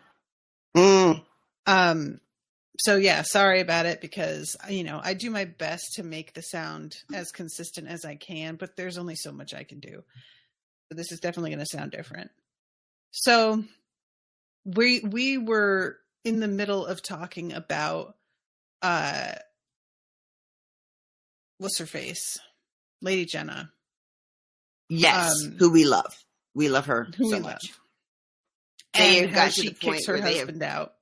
So yeah, sorry about it, because, I do my best to make the sound as consistent as I can, but there's only so much I can do. So this is definitely going to sound different. So we were in the middle of talking about what's her face, Lady Jenna. Yes, who we love. We love her so much. And how she kicks her husband out.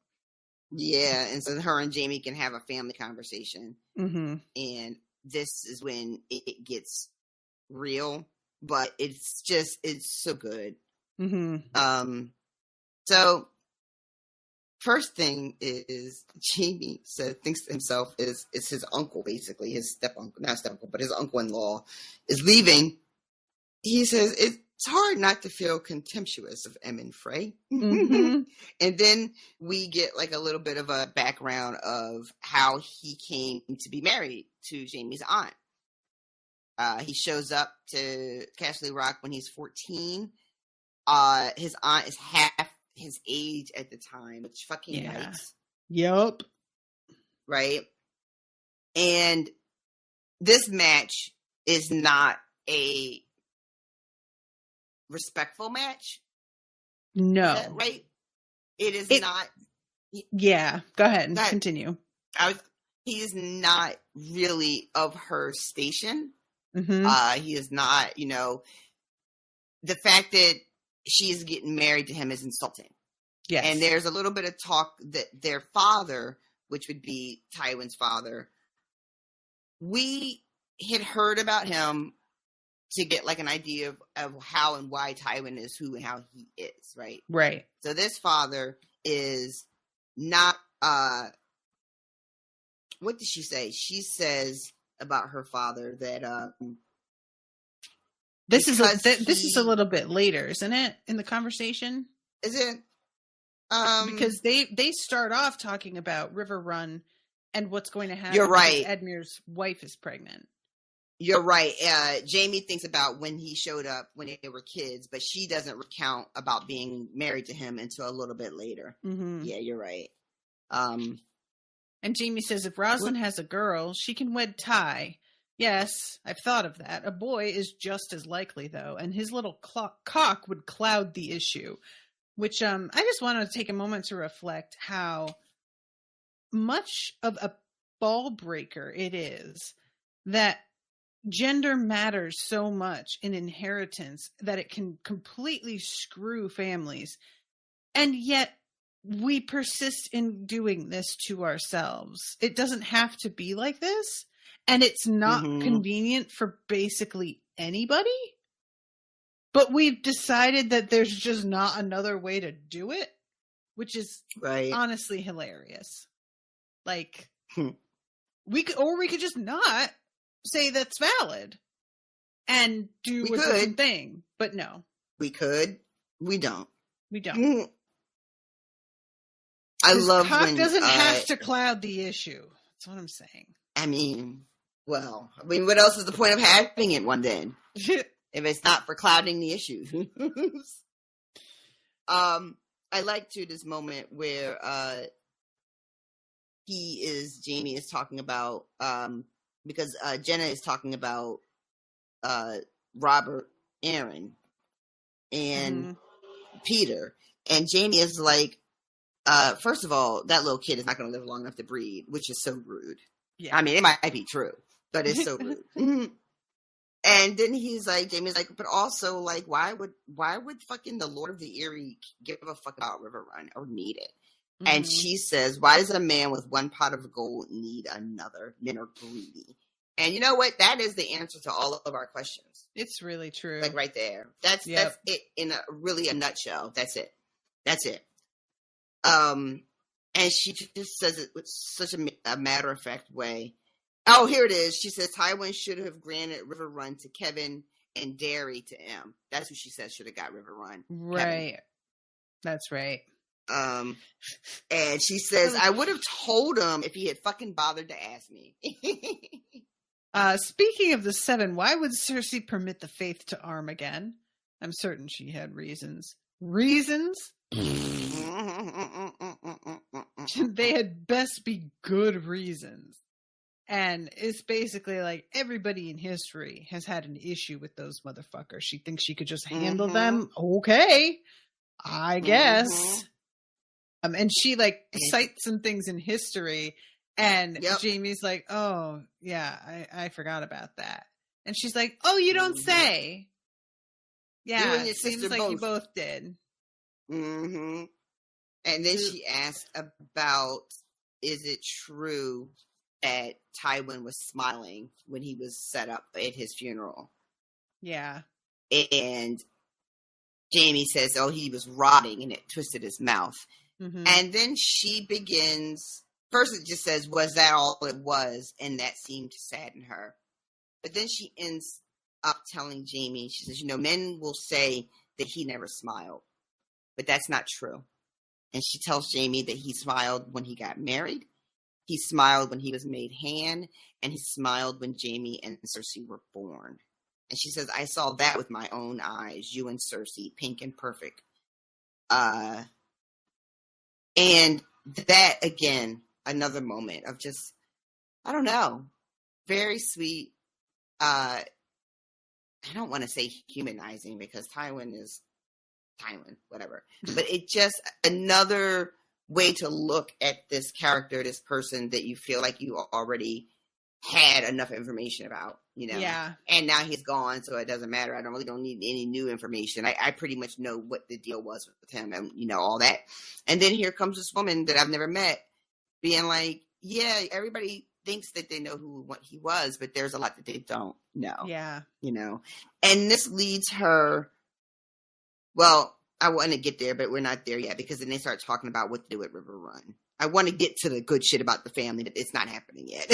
Yeah, and so her and Jamie can have a family conversation. Mm-hmm. And this is when it gets real, but it's so good. Mm-hmm. So first thing is Jamie thinks to himself is his uncle, basically his not step uncle, but his uncle-in-law is leaving. He says it's hard not to feel contemptuous of Em and Frey. Mm-hmm. And then we get like a little bit of a background of how he came to be married to Jamie's aunt. He shows up to Castle Rock when he's 14. His aunt is half his age at the time, which fucking yikes. Yup. Right? And this match is not a respectful match. No. Is that right? It is not. Yeah. Go ahead and continue. He is not really of her station. Mm-hmm. He is not, the fact that she is getting married to him is insulting. Yes. And there's a little bit of talk that their father, which would be Tywin's father, we had heard about him to get like an idea of how and why Tywin is who and how he is, right? Right. So this father is not, what did she say? She says about her father that, this is a little bit later, isn't it, in the conversation? Is it? Because they start off talking about River Run and what's going to happen. You're right. Edmure's wife is pregnant. You're right. Jamie thinks about when he showed up when they were kids, but she doesn't recount about being married to him until a little bit later. Mm-hmm. Yeah, you're right. And Jamie says if Rosalind has a girl, she can wed Ty. Yes, I've thought of that. A boy is just as likely, though, and his little cock would cloud the issue. Which I just want to take a moment to reflect how much of a ball breaker it is that gender matters so much in inheritance that it can completely screw families. And yet we persist in doing this to ourselves. It doesn't have to be like this. And it's not convenient for basically anybody. But we've decided that there's just not another way to do it, which is honestly hilarious. Like, we could just not say that's valid and do a different thing. But no. We could. We don't. We don't. I love cock when doesn't have to cloud the issue. That's what I'm saying. I mean, what else is the point of having it one day? If it's not for clouding the issue. I like to this moment where Jamie is talking about because Jenna is talking about Robert, Aaron, and Peter, and Jamie is like, first of all, that little kid is not going to live long enough to breed, which is so rude. Yeah. I mean, it might be true, but it's so rude. And then Jamie's like, but also, like, why would fucking the Lord of the Eyrie give a fuck about River Run or need it? And she says, why does a man with one pot of gold need another? Men are greedy. And you know what? That is the answer to all of our questions. It's really true. Like right there. That's it in a nutshell. That's it. And she just says it with such a matter-of-fact way. Oh, here it is. She says Tywin should have granted River Run to Kevin and Derry to M. That's who she says should have got River Run. Right. Kevin. That's right. And she says, I would have told him if he had fucking bothered to ask me. Speaking of the Seven, why would Cersei permit the Faith to arm again? I'm certain she had reasons. Reasons? They had best be good reasons. And it's basically like everybody in history has had an issue with those motherfuckers. She thinks she could just handle them. Okay, I guess. And she like cites some things in history, and Jamie's like, "Oh yeah, I forgot about that." And she's like, "Oh, you don't say." Yeah, it seems like you both did. And then she asked about, is it true that Tywin was smiling when he was set up at his funeral? Yeah. And Jamie says, oh, he was rotting and it twisted his mouth. And then she begins, first it just says, was that all it was? And that seemed to sadden her. But then she ends up telling Jamie, she says, men will say that he never smiled, but that's not true. And she tells Jamie that he smiled when he got married. He smiled when he was made hand, and he smiled when Jamie and Cersei were born. And she says, I saw that with my own eyes, you and Cersei, pink and perfect. And that, again, another moment of just, I don't know, very sweet. I don't want to say humanizing because Tywin is Tywin, whatever. But it just another way to look at this character, this person that you feel like you already had enough information about, Yeah. And now he's gone, so it doesn't matter. I don't need any new information. I pretty much know what the deal was with him and, all that. And then here comes this woman that I've never met being like, yeah, everybody thinks that they know what he was, but there's a lot that they don't know. Yeah. And this leads her, well, I want to get there, but we're not there yet because then they start talking about what to do at River Run. I want to get to the good shit about the family, but it's not happening yet.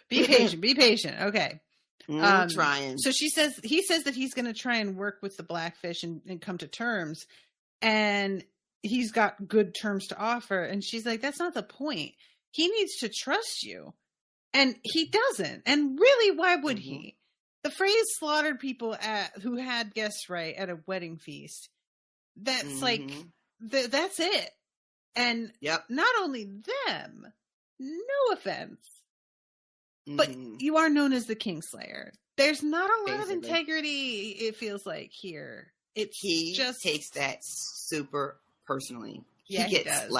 Be patient. Okay. I'm trying. So he says that he's going to try and work with the Blackfish and come to terms, and he's got good terms to offer. And she's like, that's not the point. He needs to trust you. And he doesn't. And really, why would he? The phrase slaughtered people who had guests right at a wedding feast. That's like, that's it. And not only them, no offense, but you are known as the Kingslayer. There's not a lot of integrity, it feels like, here. He just takes that super personally. Yeah, he does.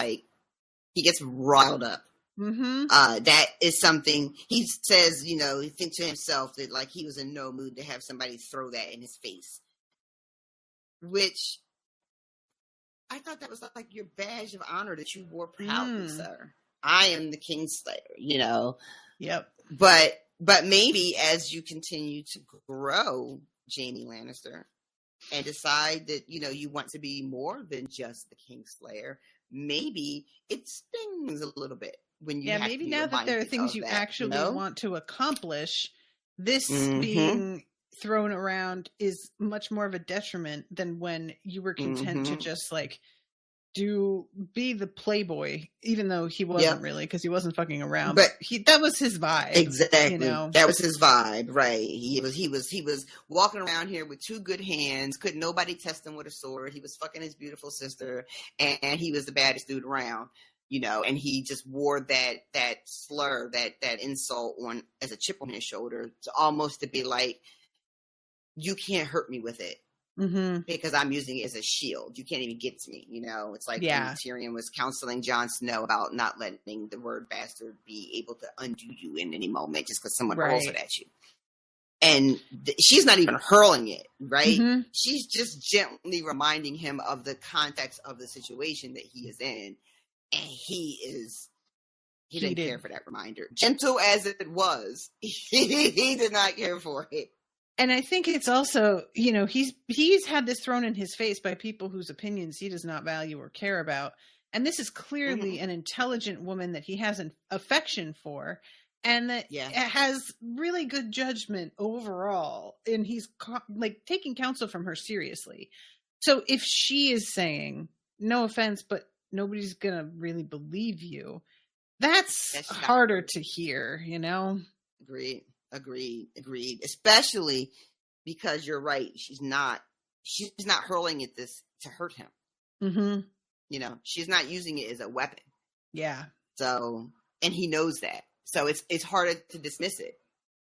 He gets riled up. That is something he says, he thinks to himself that he was in no mood to have somebody throw that in his face, which I thought that was like your badge of honor that you wore proudly, sir. I am the Kingslayer, Yep. But maybe as you continue to grow, Jaime Lannister, and decide that, you want to be more than just the Kingslayer, maybe it stings a little bit. When you maybe now that there are things you actually want to accomplish, this being thrown around is much more of a detriment than when you were content to just be the playboy, even though he wasn't really, because he wasn't fucking around. But that was his vibe. Exactly. That was his vibe, right? He was walking around here with two good hands. Couldn't nobody test him with a sword. He was fucking his beautiful sister, and he was the baddest dude around. and he just wore that slur, that insult on as a chip on his shoulder, to almost to be like, you can't hurt me with it. Because I'm using it as a shield. You can't even get to me, It's like when Tyrion was counseling Jon Snow about not letting the word bastard be able to undo you in any moment just because someone hurls it at you. And she's not even hurling it, right? She's just gently reminding him of the context of the situation that he is in. And he didn't care for that reminder. Gentle as it was, he did not care for it. And I think it's also, he's had this thrown in his face by people whose opinions he does not value or care about. And this is clearly an intelligent woman that he has an affection for, and that has really good judgment overall. And he's taking counsel from her seriously. So if she is saying, no offense, but nobody's going to really believe you, that's harder to hear, Agreed. Especially because you're right. She's not hurling at this to hurt him. She's not using it as a weapon. Yeah. So, and he knows that. So it's harder to dismiss it.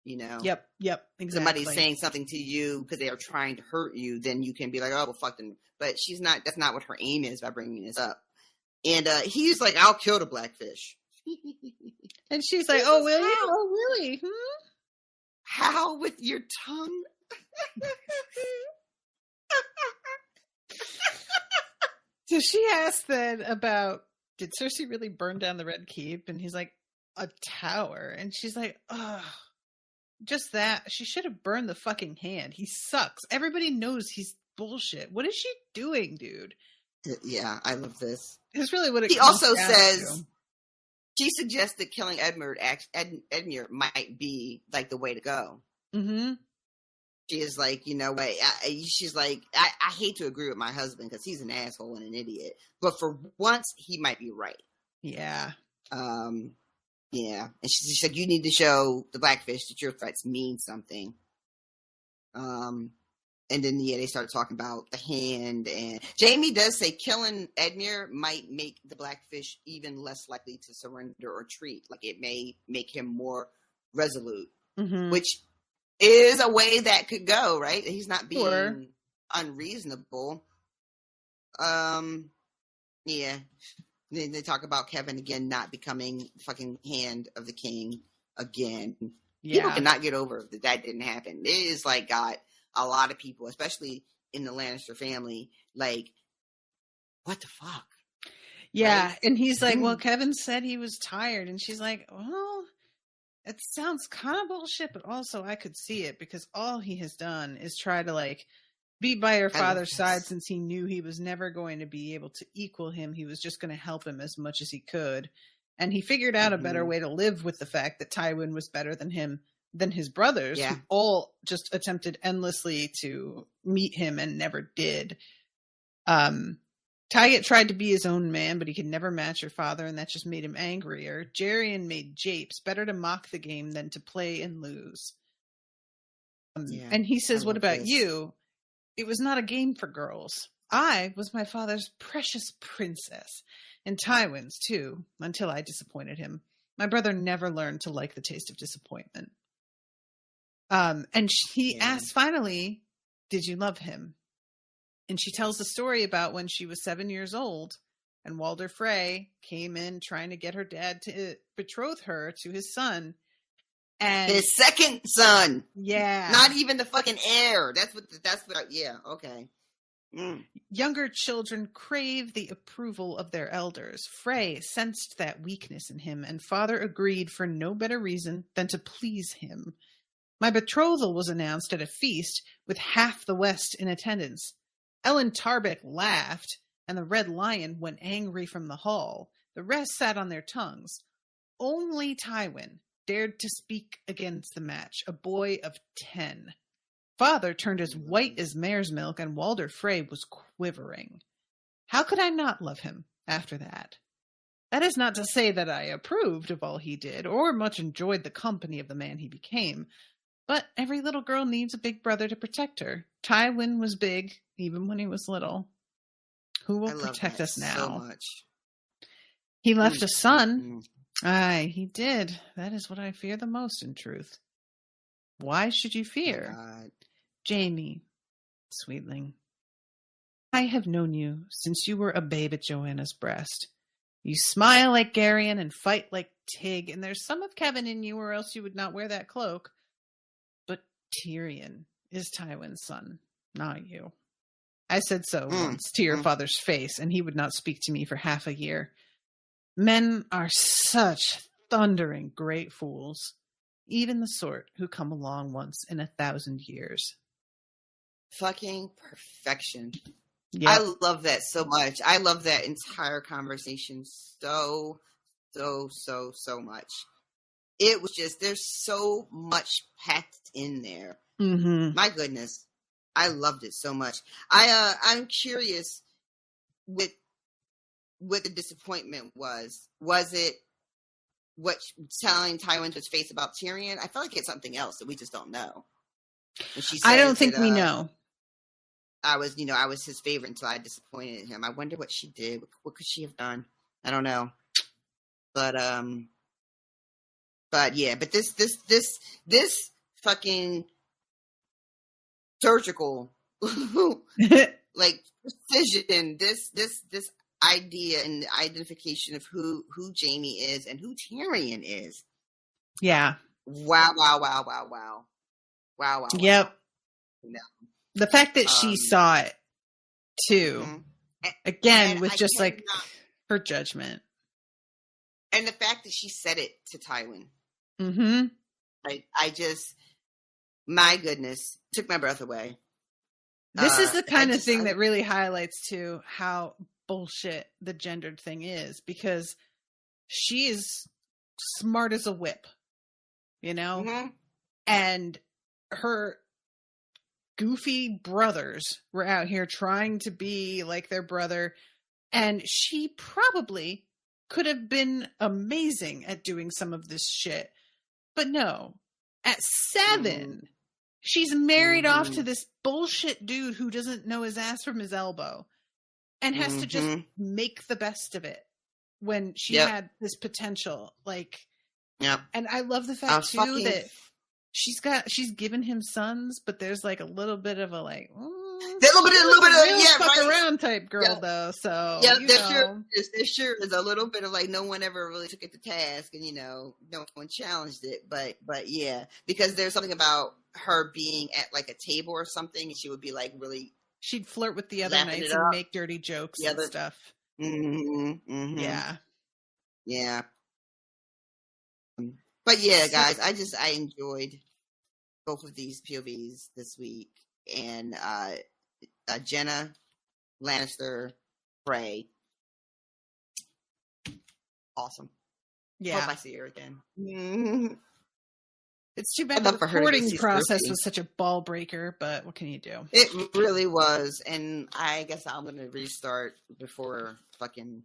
Yep. Exactly. Somebody's saying something to you because they are trying to hurt you, then you can be like, oh, well, fuck them. But she's not. That's not what her aim is by bringing this up. And he's like, I'll kill the blackfish. And she's like, oh, will you? Oh, really? How with your tongue? So she asked then about, did Cersei really burn down the Red Keep? And he's like, a tower. And she's like, oh, just that. She should have burned the fucking hand. He sucks. Everybody knows he's bullshit. What is she doing, dude? Yeah, I love this. It's really what it He also says... To. She suggests that killing Edmure might be like the way to go. She is like, what? She's like, I hate to agree with my husband because he's an asshole and an idiot, but for once he might be right. Yeah. And she's like, you need to show the Blackfish that your threats mean something. And then, they start talking about the hand. And Jamie does say killing Edmure might make the Blackfish even less likely to surrender or retreat. Like, it may make him more resolute, which is a way that could go, right? He's not being unreasonable. Yeah. Then they talk about Kevin again not becoming fucking hand of the king again. Yeah. People cannot get over that didn't happen. It is like got a lot of people, especially in the Lannister family, like, what the fuck? Yeah, right? And he's like, well, Kevin said he was tired. And she's like, well, it sounds kind of bullshit, but also I could see it because all he has done is try to, be by her father's side since he knew he was never going to be able to equal him. He was just going to help him as much as he could. And he figured out a better way to live with the fact that Tywin was better than his brothers, who all just attempted endlessly to meet him and never did. Tygett tried to be his own man, but he could never match her father, and that just made him angrier. Jaerion made japes. Better to mock the game than to play and lose. And he says, what about you? It was not a game for girls. I was my father's precious princess, and Tywin's too, until I disappointed him. My brother never learned to like the taste of disappointment. And he asks finally, did you love him? And she tells the story about when she was 7 years old and Walder Frey came in trying to get her dad to betroth her to his son. And his second son. Yeah. Not even the fucking heir. Okay. Younger children crave the approval of their elders. Frey sensed that weakness in him, and father agreed for no better reason than to please him. My betrothal was announced at a feast with half the West in attendance. Ellen Tarbeck laughed, and the Red Lion went angry from the hall. The rest sat on their tongues. Only Tywin dared to speak against the match, a boy of 10. Father turned as white as mare's milk, and Walder Frey was quivering. How could I not love him after that? That is not to say that I approved of all he did, or much enjoyed the company of the man he became. But every little girl needs a big brother to protect her. Tywin was big, even when he was little. Who will protect us now? So much. He left a son. Aye, he did. That is what I fear the most, in truth. Why should you fear? God. Jamie, sweetling, I have known you since you were a babe at Joanna's breast. You smile like Garion and fight like Tig, and there's some of Kevin in you, or else you would not wear that cloak. But Tyrion is Tywin's son, not you. I said so once to your father's face, and he would not speak to me for half a year. Men are such thundering great fools, even the sort who come along once in 1,000 years. Fucking perfection. Yep. I love that so much. I love that entire conversation so much. It was just, there's so much packed in there. Mm-hmm. My goodness. I loved it so much. I'm curious what the disappointment was. Was it what telling Tywin to his face about Tyrion? I feel like it's something else that we just don't know. And she said I don't think we know. I was his favorite until I disappointed him. I wonder what she did. What could she have done? I don't know. But yeah, but this fucking surgical like precision, this idea and the identification of who Jamie is and who Tyrion is. Yeah. Wow. Yep. No. The fact that she saw it too, again, with just like her judgment. And the fact that she said it to Tywin. Mm-hmm. I just, my goodness, took my breath away. This is the kind of thing that really highlights too how bullshit the gendered thing is, because she is smart as a whip, you know? Mm-hmm. And her goofy brothers were out here trying to be like their brother, and she probably could have been amazing at doing some of this shit. But no, at 7, she's married off to this bullshit dude who doesn't know his ass from his elbow and has to just make the best of it when she had this potential. Like, and I love the fact too that she's given him sons, but there's like a little bit of a like, a little bit of fuck around type girl though. So there sure is a little bit of like no one ever really took it to task, and no one challenged it. But yeah, because there's something about her being at like a table or something, and she would be like really. She'd flirt with the other knights and make dirty jokes and stuff. Yeah. Yeah. But yeah, guys, I enjoyed both of these POVs this week, and Jenna Lannister, Frey, awesome. Yeah, hope I see her again. It's too bad the recording process was such a ball breaker, but what can you do? It really was, and I guess I'm going to restart before fucking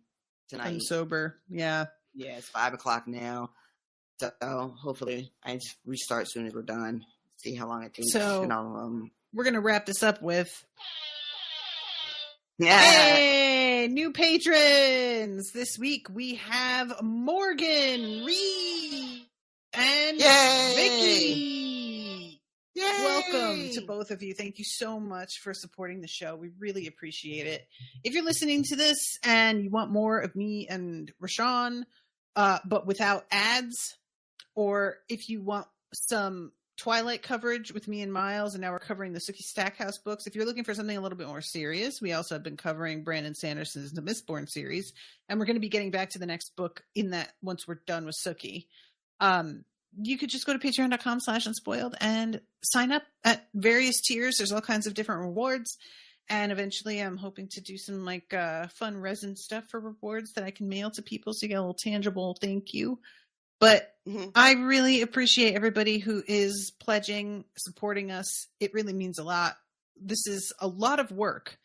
tonight. I'm sober, yeah. Yeah, it's 5:00 now. So hopefully I just restart as soon as we're done. See how long it takes. So we're going to wrap this up with... Hey, new patrons! This week we have Morgan, Reed, and Vicky. Yay! Welcome to both of you. Thank you so much for supporting the show. We really appreciate it. If you're listening to this and you want more of me and Rashawn, but without ads, or if you want some Twilight coverage with me and Miles, and now we're covering the Sookie Stackhouse books. If you're looking for something a little bit more serious, we also have been covering Brandon Sanderson's The Mistborn series, and we're going to be getting back to the next book in that once we're done with Sookie. You could just go to patreon.com/unspoiled and sign up at various tiers. There's all kinds of different rewards, and eventually I'm hoping to do some like fun resin stuff for rewards that I can mail to people so you get a little tangible thank you. But I really appreciate everybody who is pledging, supporting us. It really means a lot. This is a lot of work.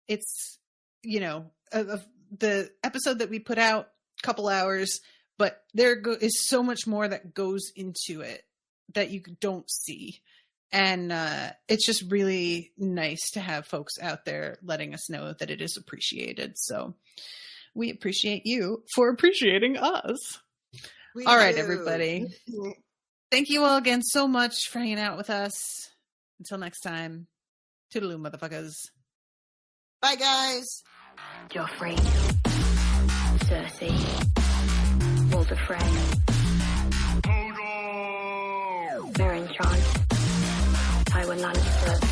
It's, the episode that we put out, a couple hours, but there is so much more that goes into it that you don't see. And it's just really nice to have folks out there letting us know that it is appreciated. So We appreciate you for appreciating us. We All right, do. everybody. Thank you all again so much for hanging out with us. Until next time, toodaloo, motherfuckers. Bye, guys. Joffrey, Cersei, Walder Frey, Meryn Trant, Tywin Lannister.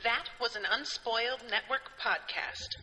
That was an Unspoiled Network podcast.